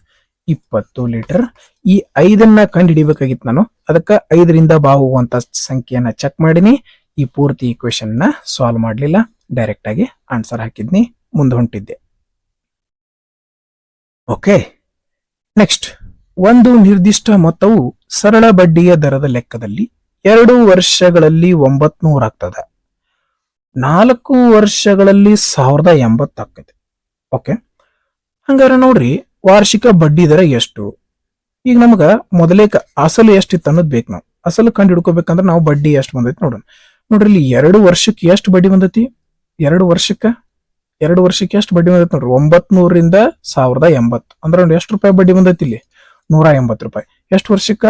20 ಲೀಟರ್. ಈ 5 ಕಂಡು ಹಿಡಿಬೇಕಾಗಿತ್ತು ನಾನು. ಅದಕ್ಕೆ 5ರಿಂದ ಹೋಗುವಂತ ಸಂಖ್ಯೆಯನ್ನ ಚೆಕ್ ಮಾಡಿನಿ. ಈ ಪೂರ್ತಿ ಈಕ್ವೇಶನ್ ನ ಸಾಲ್ವ್ ಮಾಡ್ಲಿಲ್ಲ, ಡೈರೆಕ್ಟ್ ಆಗಿ ಆನ್ಸರ್ ಹಾಕಿದ್ನಿ, ಮುಂದೆ ಹೊಂಟಿದ್ದೆ. Okay, next. ಒಂದು ನಿರ್ದಿಷ್ಟ ಮೊತ್ತವು ಸರಳ ಬಡ್ಡಿಯ ದರದ ಲೆಕ್ಕದಲ್ಲಿ 2 ವರ್ಷಗಳಲ್ಲಿ 900 ಆಗ್ತದೆ, 4 ವರ್ಷಗಳಲ್ಲಿ 1080 ಆಗ್ತದೆ. ಓಕೆ, ಹಂಗಾರೆ ನೋಡ್ರಿ, ವಾರ್ಷಿಕ ಬಡ್ಡಿ ದರ ಎಷ್ಟು? ಈಗ ನಮಗ ಮೊದಲೇ ಅಸಲು ಎಷ್ಟಿತ್ತು ಅನ್ನೋದು ಬೇಕು. ನಾವು ಅಸಲು ಕಂಡು ಹಿಡ್ಕೋಬೇಕಂದ್ರೆ ನಾವು ಬಡ್ಡಿ ಎಷ್ಟು ಬಂದೈತಿ ನೋಡೋಣ. ನೋಡ್ರಿ, ಇಲ್ಲಿ 2 ವರ್ಷಕ್ಕೆ ಎಷ್ಟು ಬಡ್ಡಿ ಬಂದೈತಿ? 2 ವರ್ಷಕ್ಕೆ ಎಷ್ಟು ಬಡ್ಡಿ ಬಂದೈತಿ ನೋಡ್ರಿ? 900ರಿಂದ 1080 ಅಂದ್ರೆ ಎಷ್ಟು ರೂಪಾಯಿ ಬಡ್ಡಿ ಬಂದೈತಿ ಇಲ್ಲಿ? 180 ರೂಪಾಯಿ. ಎಷ್ಟು ವರ್ಷಕ್ಕ?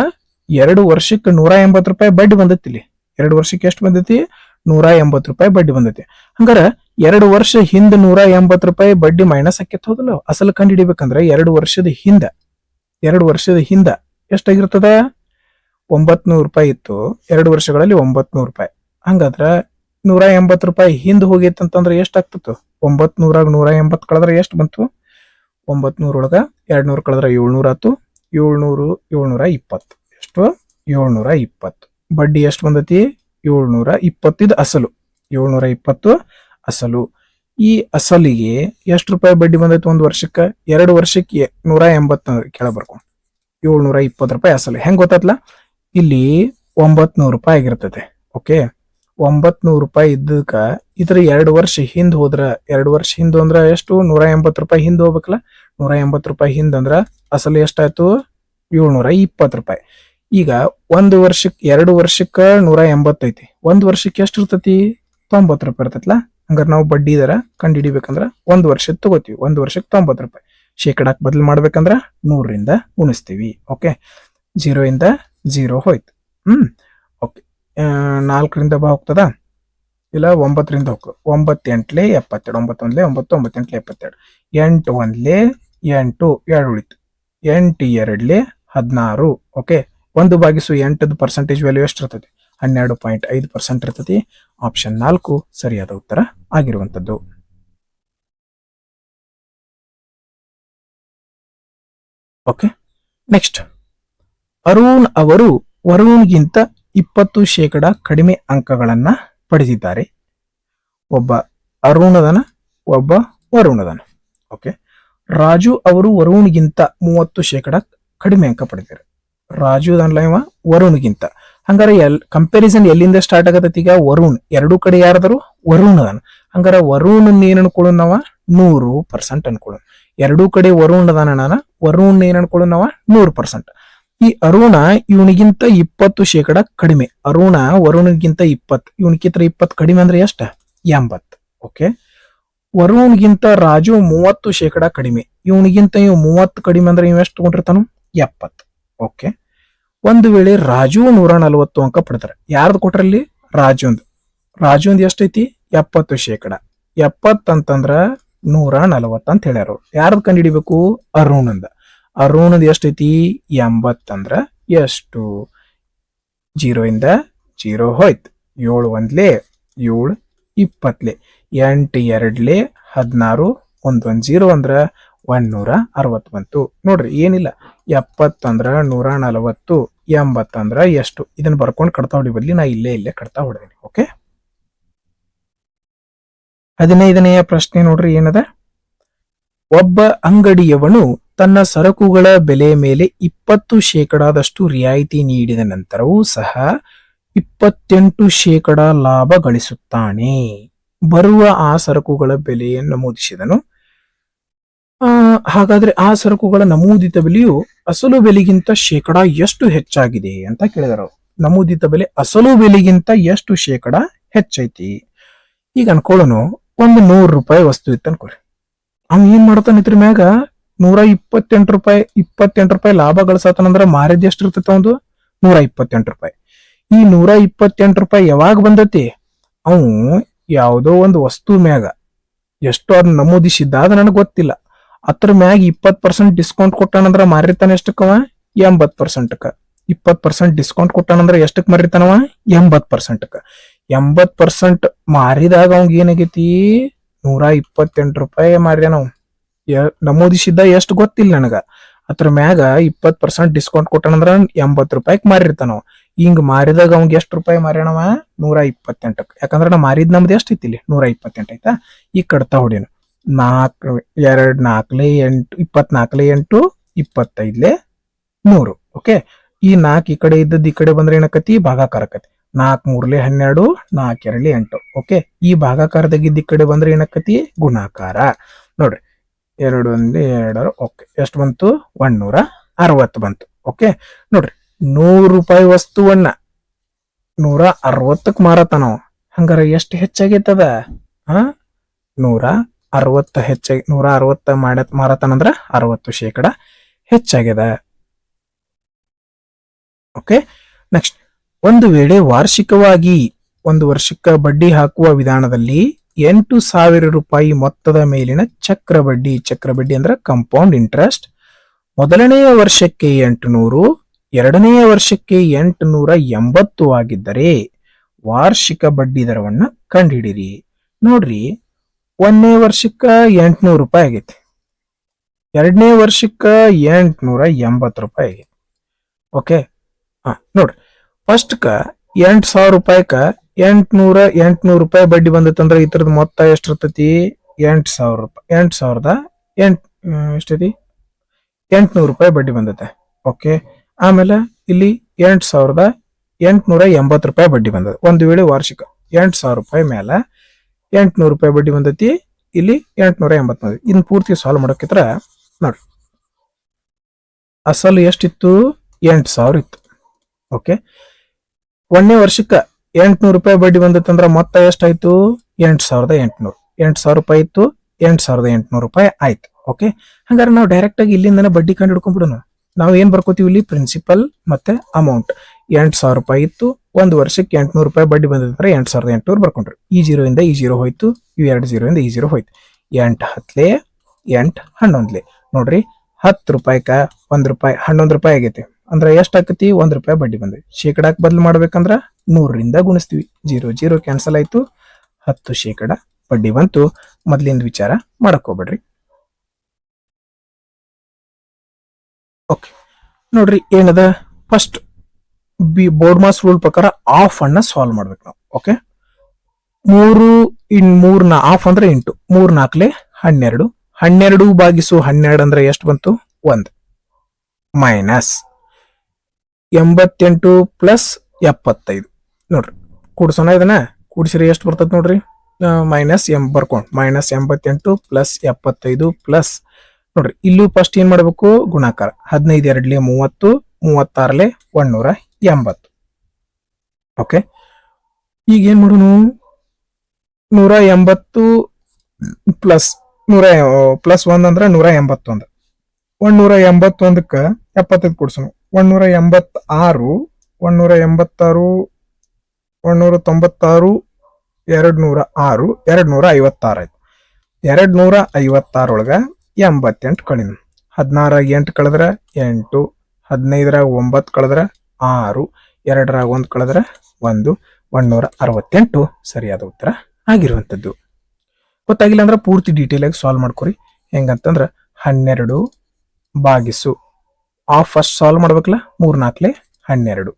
2 ವರ್ಷಕ್ಕೆ 180 ರೂಪಾಯಿ ಬಡ್ಡಿ ಬಂದೈತಿ ಇಲ್ಲಿ. 2 ವರ್ಷಕ್ಕೆ ಎಷ್ಟು ಬಂದೈತಿ? 180 ರೂಪಾಯಿ ಬಡ್ಡಿ ಬಂದೈತಿ. ಹಂಗಾರ 2 ವರ್ಷ ಹಿಂದ 180 ರೂಪಾಯಿ ಬಡ್ಡಿ ಮೈನಸ್ ಆಕೇತ್, ಹೌದಲ್ಲ? ಅಸಲು ಕಂಡು ಹಿಡಿಬೇಕಂದ್ರೆ 2 ವರ್ಷದ ಹಿಂದ ಎಷ್ಟಾಗಿರ್ತದ? 900 ರೂಪಾಯಿ ಇತ್ತು, 2 ವರ್ಷಗಳಲ್ಲಿ 900 ರೂಪಾಯಿ. ಹಂಗಾದ್ರ 180 ರೂಪಾಯಿ ಹಿಂದ್ ಹೋಗೈತೆ ಅಂತಂದ್ರೆ ಎಷ್ಟಾಗ್ತಿತ್ತು? 900 180 ಕಳೆದ್ರೆ ಎಷ್ಟು ಬಂತು? 900 ಒಳಗ 200 ಕಳೆದ್ರೆ 700 ಆತು. 700 720. ಎಷ್ಟು? 720. ಬಡ್ಡಿ ಎಷ್ಟು ಬಂದೈತಿ? 720. ಇದು ಅಸಲು. 720 ಅಸಲು. ಈ ಅಸಲಿಗೆ ಎಷ್ಟು ರೂಪಾಯಿ ಬಡ್ಡಿ ಬಂದೈತಿ ಒಂದು ವರ್ಷಕ್ಕೆ? 2 ವರ್ಷಕ್ಕೆ 180 ಕೆಳ ಬರ್ಕೊಂಡು 720 ರೂಪಾಯಿ ಅಸಲು. ಹೆಂಗ್ ಗೊತ್ತಾತ್ಲ? ಇಲ್ಲಿ 900 ರೂಪಾಯಿ ಆಗಿರ್ತದೆ. ಓಕೆ, 900 ರೂಪಾಯಿ ಇದ್ದಕ್ಕ ಇದ್ರ 2 ವರ್ಷ ಹಿಂದ್ ಹೋದ್ರ, 2 ವರ್ಷ ಹಿಂದ್ ಅಂದ್ರ ಎಷ್ಟು? 180 ರೂಪಾಯಿ ಹಿಂದ್ ಹೋಗ್ಬೇಕಲ್ಲ. 180 ರೂಪಾಯಿ ಹಿಂದ್ ಅಂದ್ರ ಅಸಲು ಎಷ್ಟಾಯ್ತು? 720 ರೂಪಾಯಿ. ಈಗ 2 ವರ್ಷಕ್ಕ 180 ಐತಿ, 1 ವರ್ಷಕ್ಕೆ ಎಷ್ಟು ಇರ್ತೈತಿ? 90 ರೂಪಾಯಿ ಇರ್ತೈತ್ಲ. ಹಂಗಾರೆ ನಾವು ಬಡ್ಡಿ ದರ ಕಂಡು ಹಿಡಿಬೇಕಂದ್ರ 1 ವರ್ಷದ ತಗೋತೀವಿ. 1 ವರ್ಷಕ್ಕೆ 90 ರೂಪಾಯಿ. ಶೇಕಡಾಕ್ ಬದಲು ಮಾಡ್ಬೇಕಂದ್ರ 100ರಿಂದ ಗುಣಿಸ್ತೀವಿ. ಓಕೆ, 0 ಇಂದ 0 ಹೋಯ್ತು. ಓಕೆ, 4ರಿಂದ ಹೋಗ್ತದ ಇಲ್ಲ? 9ರಿಂದ ಹೋಗ್ತದೆ. 9 ಎಂಟ್ಲೆ 72, 9 ಒಂದ್ಲೆ 9, 9 ಎಂಟ್ಲೆ 72, 8 ಒಂದ್ಲೆ 8, 2 ಉಳಿತು. 8 ಎರಡ್ಲೆ 16. ಓಕೆ, 1/8 ಪರ್ಸೆಂಟೇಜ್ ವ್ಯಾಲ್ಯೂ ಎಷ್ಟು ಇರ್ತದೆ? 12.5% ಇರ್ತದೆ. ಆಪ್ಷನ್ 4 ಸರಿಯಾದ ಉತ್ತರ ಆಗಿರುವಂತದ್ದು. Okay, next. ಅರುಣ್ ಅವರು ವರುಣ್ಗಿಂತ 20% ಕಡಿಮೆ ಅಂಕಗಳನ್ನ ಪಡೆದಿದ್ದಾರೆ. ಒಬ್ಬ ಅರುಣದನ, ಒಬ್ಬ ವರುಣದನ. ಓಕೆ, ರಾಜು ಅವರು ವರುಣ್ಗಿಂತ 30% ಕಡಿಮೆ ಅಂಕ ಪಡೆದಿದ್ದಾರೆ. ರಾಜು ಅದನ್ಲ ಇವ ವರುಣ್ಗಿಂತ. ಹಂಗಾರ ಕಂಪ್ಯಾರಿಸನ್ ಎಲ್ಲಿಂದ ಸ್ಟಾರ್ಟ್ ಆಗತೈತಿ? ಈಗ ವರುಣ್, 2 ಕಡೆ ಯಾರದರು? ವರುಣ್ ಅದಾನ. ಹಂಗಾರ ವರುಣ್ ಏನ್ ಅನ್ಕೊಳ್ಳೋಣ ನಾವ? 100% ಅನ್ಕೊಳ್ಳೋಣ. 2 ಕಡೆ ವರುಣ್ ಅದಾನ, ವರುಣ್ ಏನ್ ಅನ್ಕೊಳ್ಳೋಣ ನಾವ? 100%. ಈ ಅರುಣ ಇವನಿಗಿಂತ 20% ಕಡಿಮೆ. ಅರುಣ ವರುಣ್ಗಿಂತ 20, ಇವನಿಗಿಂತ 20 ಕಡಿಮೆ ಅಂದ್ರೆ ಎಷ್ಟ? 80. ಓಕೆ, ವರುಣ್ಗಿಂತ ರಾಜು 30% ಕಡಿಮೆ. ಇವನಿಗಿಂತ 30 ಕಡಿಮೆ ಅಂದ್ರೆ ಇವ್ ಎಷ್ಟು ತಗೊಂಡಿರ್ತಾನು? 70. ಓಕೆ, ಒಂದು ವೇಳೆ ರಾಜು 140 ಅಂಕ ಪಡ್ತಾರೆ. ಯಾರ್ದು ಕೊಟ್ರಲ್ಲಿ? ರಾಜುಂದ್ ಎಷ್ಟೈತಿ? 70%. 70 ಅಂತಂದ್ರ 140 ಅಂತ ಹೇಳ್ಯಾರ. ಯಾರ್ದು ಕಂಡು ಹಿಡಿಬೇಕು? ಅರುಣದ್ ಎಷ್ಟೈತಿ? 80 ಅಂದ್ರ ಎಷ್ಟು? 0 ಇಂದ 0 ಹೋಯ್ತು. 7 ಒಂದ್ಲೆ 7, 20ಲೆ 8 ಎರಡ್ಲೆ 16, 1 0 ಅಂದ್ರ 160 ಬಂತು. ನೋಡ್ರಿ, ಏನಿಲ್ಲ, 70 ಅಂದ್ರ 140, 80 ಅಂದ್ರ ಎಷ್ಟು? ಇದನ್ನ ಬರ್ಕೊಂಡು ಕಡ್ತಾ ಹೊಡಿ ಬದ್ಲಿ ನಾ ಇಲ್ಲೇ ಕಡ್ತಾ ಹೊಡೆದೀನಿ. ಓಕೆ, 15ನೆಯ ಪ್ರಶ್ನೆ ನೋಡ್ರಿ ಏನದ? ಒಬ್ಬ ಅಂಗಡಿಯವನು ತನ್ನ ಸರಕುಗಳ ಬೆಲೆ ಮೇಲೆ 20% ರಿಯಾಯಿತಿ ನೀಡಿದ ನಂತರವೂ ಸಹ 28% ಲಾಭ ಗಳಿಸುತ್ತಾನೆ. ಬರುವ ಆ ಸರಕುಗಳ ಬೆಲೆಯನ್ನು ನಮೂದಿಸಿದನು. ಹಾಗಾದ್ರೆ ಆ ಸರಕುಗಳ ನಮೂದಿತ ಬೆಲೆಯು ಅಸಲು ಬೆಲೆಗಿಂತ ಶೇಕಡಾ ಎಷ್ಟು ಹೆಚ್ಚಾಗಿದೆ ಅಂತ ಕೇಳಿದಾರ. ನಮೂದಿತ ಬೆಲೆ ಅಸಲು ಬೆಲೆಗಿಂತ ಎಷ್ಟು ಶೇಕಡಾ ಹೆಚ್ಚೈತಿ? ಈಗ ಅನ್ಕೊಳ್ಳೋಣ, ಒಂದು 100 ರೂಪಾಯಿ ವಸ್ತು ಇತ್ತು ಅನ್ಕೋರಿ. ಅವ್ ಏನ್ ಮಾಡ್ತಾನ ಇದ್ರ ಮ್ಯಾಗ 128 ರೂಪಾಯಿ 28 ರೂಪಾಯಿ ಲಾಭ ಗಳಿಸತಾನಂದ್ರ ಮಾರಿದ ಎಷ್ಟು ಇರ್ತೈತ? ಒಂದು 128 ರೂಪಾಯಿ. ಈ 128 ರೂಪಾಯಿ ಯಾವಾಗ ಬಂದತಿ? ಅವು ಯಾವುದೋ ಒಂದು ವಸ್ತು ಮ್ಯಾಗ ಎಷ್ಟು ಅದ್ ನಮೂದಿಸಿದ್ದ ಅದ ನನಗ್ ಗೊತ್ತಿಲ್ಲ. ಅದ್ರ ಮ್ಯಾಗ 20% ಡಿಸ್ಕೌಂಟ್ ಕೊಟ್ಟಾನಂದ್ರ ಮಾರಿರ್ತಾನ ಎಷ್ಟಕ್ಕವ? 80%. 20% ಡಿಸ್ಕೌಂಟ್ ಕೊಟ್ಟಾನಂದ್ರ ಎಷ್ಟಕ್ ಮಾರಿರ್ತಾನವ? 80%. 80% ಮಾರಿದಾಗ ಅವಂಗ ಏನಾಗೈತಿ? 128 ರೂಪಾಯಿ ಮಾರ್ಯ ನಾವು ನಮೂದಿಸಿದ್ದ ಎಷ್ಟು ಗೊತ್ತಿಲ್ಲ ನನಗ. ಅದ್ರ ಮ್ಯಾಗ 20% ಡಿಸ್ಕೌಂಟ್ ಕೊಟ್ಟನಂದ್ರ 80 ರೂಪಾಯಿಗೆ ಮಾರಿರ್ತಾನ ನಾವು. ಹಿಂಗ್ ಮಾರಿದಾಗ ಅವ್ಗೆ ಎಷ್ಟು ರೂಪಾಯಿ ಮಾರ್ಯಾನವ? 128. ಯಾಕಂದ್ರ ನಾ ಮಾರಿದ್ ನಮ್ದು ಎಷ್ಟು ಐತಿ? 128 ಐತಾ. ಈ ಕಡ್ತಾ ಹೊಡಿನು 4 2 4 8 24 8 25 100. ಓಕೆ, ಈ 4 ಈ ಕಡೆ ಇದ್ದದ್ದು ಈ ಕಡೆ ಬಂದ್ರೆ ಏನಕತಿ? ಭಾಗಾಕಾರ ಆಕತಿ. 4 3 12 4 2 8. ಓಕೆ, ಈ ಭಾಗಾಕಾರದಾಗಿದ್ದ ಈ ಕಡೆ ಬಂದ್ರೆ ಏನಕತಿ? ಗುಣಾಕಾರ. ನೋಡ್ರಿ 2 1 2. ಓಕೆ, ಎಷ್ಟು ಬಂತು? 160 ಬಂತು. ಓಕೆ, ನೋಡ್ರಿ 100 ರೂಪಾಯಿ ವಸ್ತುವನ್ನ 160ಕ್ಕೆ ಮಾರತಾನ. ಹಂಗಾರ ಎಷ್ಟು ಹೆಚ್ಚಾಗೈತದ? 160 ಹೆಚ್ಚಾಗಿ 160 ಮಾರತಾನಂದ್ರ 60% ಹೆಚ್ಚಾಗ್ಯದ. ಓಕೆ, ನೆಕ್ಸ್ಟ್, ಒಂದು ವೇಳೆ ವಾರ್ಷಿಕವಾಗಿ 1 ವರ್ಷಕ್ಕ ಬಡ್ಡಿ ಹಾಕುವ ವಿಧಾನದಲ್ಲಿ 8,000 ರೂಪಾಯಿ ಮೊತ್ತದ ಮೇಲಿನ ಚಕ್ರ ಬಡ್ಡಿ ಅಂದ್ರೆ ಕಂಪೌಂಡ್ ಇಂಟ್ರೆಸ್ಟ್ ಮೊದಲನೆಯ ವರ್ಷಕ್ಕೆ 800, ಎರಡನೆಯ ವರ್ಷಕ್ಕೆ 880 ಆಗಿದ್ದರೆ ವಾರ್ಷಿಕ ಬಡ್ಡಿ ದರವನ್ನ ಕಂಡುಹಿಡಿಯಿರಿ. ನೋಡ್ರಿ, 1ನೇ ವರ್ಷಕ್ಕ 800 ರೂಪಾಯಿ ಆಗೈತಿ, 2ನೇ ವರ್ಷಕ್ಕ 880 ರೂಪಾಯಿ ಆಗೈತಿ. ಓಕೆ, ನೋಡ್ರಿ, ಫಸ್ಟ್ಕ 8,000 ರೂಪಾಯಿಕ 800 ರೂಪಾಯಿ ಬಡ್ಡಿ ಬಂದತ್ತಂದ್ರ ಇತರದ ಮೊತ್ತ ಎಷ್ಟಿರ್ತತಿ? 8,000 ರೂಪಾಯಿ. 8,000 ರೂಪಾಯಿ ಬಡ್ಡಿ ಬಂದತೆ. ಓಕೆ, ಆಮೇಲೆ ಇಲ್ಲಿ 8,880 ರೂಪಾಯಿ ಬಡ್ಡಿ ಬಂದದ. ಒಂದು ವೇಳೆ ವಾರ್ಷಿಕ 8,000 ರೂಪಾಯಿ ಮೇಲೆ 800 ರೂಪಾಯಿ ಬಡ್ಡಿ ಬಂದತಿ, ಇಲ್ಲಿ 880 ಬಂದತಿ. ಇನ್ ಪೂರ್ತಿ ಸಾಲ್ವ್ ಮಾಡಕ್ಕಿದ್ರ ನೋಡ್ರಿ, ಅಸಲು ಎಷ್ಟಿತ್ತು? 8,000 ಇತ್ತು. ಓಕೆ, 1ನೇ ವರ್ಷಕ್ಕ 800 ರೂಪಾಯಿ ಬಡ್ಡಿ ಬಂದತ್ತಂದ್ರ ಮೊತ್ತ ಎಷ್ಟಾಯ್ತು? 8,800. 8,000 ರೂಪಾಯಿ ಇತ್ತು, 8,800 ರೂಪಾಯಿ ಆಯ್ತು. ಓಕೆ, ಹಂಗಾರೆ ನಾವು ಡೈರೆಕ್ಟ್ ಆಗಿ ಇಲ್ಲಿಂದನೇ ಬಡ್ಡಿ ಕಂಡು ಹಿಡ್ಕೊಂಡ್ಬಿಡೋಣ. ನಾವು ಏನ್ ಬರ್ಕೋತೀವಿ ಇಲ್ಲಿ? ಪ್ರಿನ್ಸಿಪಲ್ ಮತ್ತೆ ಅಮೌಂಟ್. 8,000 ರೂಪಾಯಿ ಇತ್ತು, 1 ವರ್ಷಕ್ಕೆ 800 ರೂಪಾಯಿ ಬಡ್ಡಿ ಬಂದಿದ್ರೆ 8,800 ಬರ್ಕೊಂಡ್ರಿ. ಈ 0 ಇಂದ ಈ 0 ಹೋಯ್ತು, ಇವು 2 0 ಇಂದ ಈ 0 ಹೋಯ್ತು. 8 10 8 11. ನೋಡ್ರಿ, 10 ರೂಪಾಯಿಕ 1 ರೂಪಾಯಿ 11 ರೂಪಾಯಿ ಆಗೈತಿ. ಅಂದ್ರೆ ಎಷ್ಟ್ ಆಕತಿ? 1 ರೂಪಾಯಿ ಬಡ್ಡಿ ಬಂದ್ರಿ. ಶೇಕಡಾಕ್ ಬದಲು ಮಾಡ್ಬೇಕಂದ್ರ 100ರಿಂದ ಗುಣಿಸ್ತೀವಿ. 0 0 ಕ್ಯಾನ್ಸಲ್ ಆಯ್ತು, 10% ಬಡ್ಡಿ ಬಂತು. ಮೊದ್ಲಿಂದ ವಿಚಾರ ಮಾಡಕ್ ಹೋಗ್ಬೇಡ್ರಿ. ಓಕೆ, ನೋಡ್ರಿ ಏನದ? ಫಸ್ಟ್ ಬೋರ್ಡ್ ಮಾಸ್ ರೂಲ್ ಪ್ರಕಾರ ಆಫ್ ಅನ್ನ ಸಾಲ್ವ್ ಮಾಡ್ಬೇಕು ನಾವು. ಓಕೆ, 3 ಆಫ್ ಅಂದ್ರೆ 8, 3 4 12. 12 ಭಾಗಿಸು 12 ಅಂದ್ರೆ ಎಷ್ಟು ಬಂತು? 1 ಮೈನಸ್ 88 ಪ್ಲಸ್ 75. ನೋಡ್ರಿ, ಕೂಡ್ಸೋಣ ಇದನ್ನ. ಕೂಡಿಸಿರಿ ಎಷ್ಟು ಬರ್ತದ ನೋಡ್ರಿ? ಮೈನಸ್ ಬರ್ಕೊಂಡು ಮೈನಸ್ 88 ಪ್ಲಸ್ 75 ಪ್ಲಸ್ ನೋಡ್ರಿ, ಇಲ್ಲೂ ಫಸ್ಟ್ ಏನ್ ಮಾಡ್ಬೇಕು? ಗುಣಾಕಾರ. 15 2 30, 36 180. ಓಕೆ, ಈಗ ಏನ್ ಮಾಡೋಣ? 180 ಪ್ಲಸ್ 1 ಅಂದ್ರೆ 181. 181ಕ್ಕ 75 ಕೊಡ್ಸೋಣ. 186 196 196 206 256 ಆಯ್ತು. 256 ಒಳಗ 88 ಕಳಿನ. 16 8 ಕಳೆದ್ರ 8, 15 9 ಕಳೆದ್ರ 6, 2 1 ಕಳೆದ್ರ 1, 168 ಸರಿಯಾದ ಉತ್ತರ ಆಗಿರುವಂತದ್ದು. ಗೊತ್ತಾಗಿಲ್ಲ ಅಂದ್ರೆ ಪೂರ್ತಿ ಡೀಟೇಲ್ ಆಗಿ ಸಾಲ್ವ್ ಮಾಡ್ಕೊರಿ. ಹೆಂಗಂತಂದ್ರ 12 ಭಾಗಿಸು ಆಫ್ ಫಸ್ಟ್ ಸಾಲ್ವ್ ಮಾಡ್ಬೇಕಲ್ಲ. 3 4 12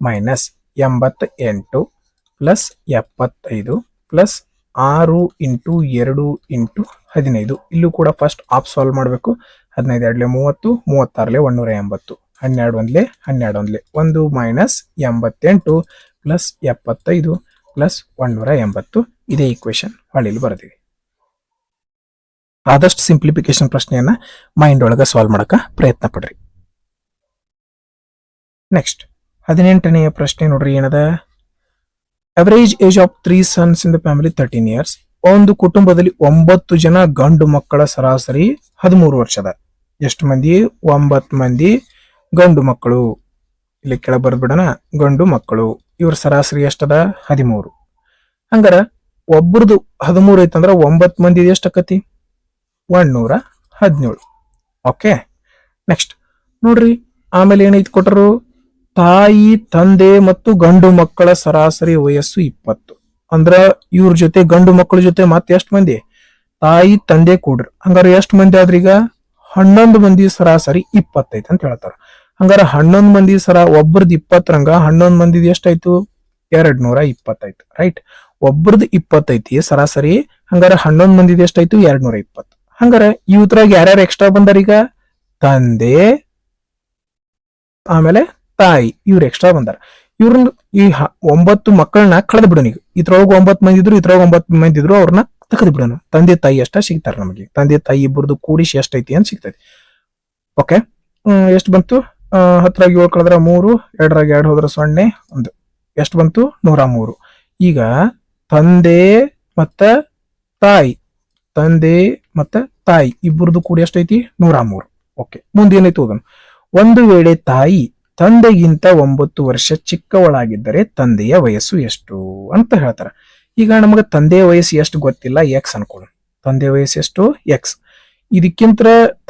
minus 88 plus 75 plus 6 into 2 into 15. ಇಲ್ಲೂ ಕೂಡ ಫಸ್ಟ್ ಆಫ್ ಸಾಲ್ವ್ ಮಾಡಬೇಕು. 15 2 30, 36 180, 12 1 1 ಮೈನಸ್ 88 ಪ್ಲಸ್ 75 ಪ್ಲಸ್ 180. ಇದೇ ಈಕ್ವೇಶನ್ ಹೊಳಿಲಿ ಬರ್ತೀವಿ. ಆದಷ್ಟು ಸಿಂಪ್ಲಿಫಿಕೇಶನ್ ಪ್ರಶ್ನೆಯನ್ನ ಮೈಂಡ್ ಒಳಗ ಸಾಲ್ವ್ ಮಾಡಕ ಪ್ರಯತ್ನ ಪಡ್ರಿ. ನೆಕ್ಸ್ಟ್ 18ನೆಯ ಪ್ರಶ್ನೆ ನೋಡ್ರಿ ಏನದ? Average age of 3 sons in the family 13 years. ಒಂದು ಕುಟುಂಬದಲ್ಲಿ 9 ಜನ ಗಂಡು ಮಕ್ಕಳ ಸರಾಸರಿ 13 ವರ್ಷದ. ಎಷ್ಟು ಮಂದಿ? 9 ಮಂದಿ ಗಂಡು ಮಕ್ಕಳು. ಇಲ್ಲಿ ಕೆಳ ಬರ್ದ್ಬಿಡೋಣ, ಗಂಡು ಮಕ್ಕಳು. ಇವ್ರ ಸರಾಸರಿ ಎಷ್ಟದ? 13. ಹಂಗಾರ ಒಬ್ಬರದು 13 ಐತಂದ್ರ 9 ಮಂದಿ ಎಷ್ಟಕತಿ? 117. ಓಕೆ, ನೆಕ್ಸ್ಟ್ ನೋಡ್ರಿ, ಆಮೇಲೆ ಏನೈತಿ ಕೊಟ್ಟರು? ತಾಯಿ ತಂದೆ ಮತ್ತು ಗಂಡು ಮಕ್ಕಳ ಸರಾಸರಿ ವಯಸ್ಸು 20. ಅಂದ್ರ ಇವ್ರ ಜೊತೆ ಗಂಡು ಮಕ್ಕಳ ಜೊತೆ ಮತ್ತೆ ಎಷ್ಟು ಮಂದಿ? ತಾಯಿ ತಂದೆ ಕೂಡ್ರಿ. ಹಂಗಾರೆ ಎಷ್ಟು ಮಂದಿ ಆದ್ರಿ ಈಗ? 11 ಮಂದಿ ಸರಾಸರಿ 25 ಅಂತ ಹೇಳ್ತಾರ. ಹಂಗಾರ 11 ಮಂದಿ ಒಬ್ರದ್ 20 ರಂಗ 11 ಮಂದಿದ್ ಎಷ್ಟಾಯ್ತು? 220 ರೈಟ್. ಒಬ್ರದ್ 25 ಸರಾಸರಿ. ಹಂಗಾರ 11 ಮಂದಿದ್ ಎಷ್ಟಾಯ್ತು? 220. ಹಂಗಾರ ಇವ್ರಾಗ ಯಾರ್ಯಾರು ಎಕ್ಸ್ಟ್ರಾ ಬಂದಾರೀಗ? ತಂದೆ ಆಮೇಲೆ ತಾಯಿ ಇವ್ರು ಎಕ್ಸ್ಟ್ರಾ ಬಂದಾರ. ಇವ್ರನ್ನ ಈ 9 ಮಕ್ಕಳನ್ನ ಕಳೆದ್ ಬಿಡೋಣ. ಈಗ ಇದ್ರೊಳಗ 9 ಮಂದಿ ಇದ್ರು, ಇದ್ರೊಳಗ 9 ಮಂದಿ ಇದ್ರು, ಅವ್ರನ್ನ ತೆಗೆದು ಬಿಡೋಣ. ತಂದೆ ತಾಯಿ ಅಷ್ಟ ಸಿಗ್ತಾರ ನಮಗೆ. ತಂದೆ ತಾಯಿ ಇಬ್ಬರದು ಕೂಡಿಸಿ ಎಷ್ಟೈತಿ ಅಂತ ಸಿಗ್ತೈತಿ. ಓಕೆ, ಎಷ್ಟು ಬಂತು? 10ರಾಗ 7 ಕಳೆದ್ರ 3, 2ರಾಗ 2 ಹೋದ್ರ 0, 1 ಎಷ್ಟು ಬಂತು? 103. ಈಗ ತಂದೆ ಮತ್ತ ತಾಯಿ, ತಂದೆ ಮತ್ತ ತಾಯಿ ಇಬ್ಬರದು ಕೂಡಿ ಎಷ್ಟೈತಿ? 103. ಓಕೆ, ಮುಂದೆ ಏನಾಯ್ತು ಅದನ್ನು? ಒಂದು ವೇಳೆ ತಾಯಿ ತಂದೆಗಿಂತ 9 ವರ್ಷ ಚಿಕ್ಕವಳಾಗಿದ್ದರೆ ತಂದೆಯ ವಯಸ್ಸು ಎಷ್ಟು ಅಂತ ಹೇಳ್ತಾರ. ಈಗ ನಮಗೆ ತಂದೆಯ ವಯಸ್ಸು ಎಷ್ಟು ಗೊತ್ತಿಲ್ಲ, ಎಕ್ಸ್ ಅನ್ಕೊಳ್ಳಿ. ತಂದೆಯ ವಯಸ್ಸು ಎಷ್ಟು? ಎಕ್ಸ್. ಇದಕ್ಕಿಂತ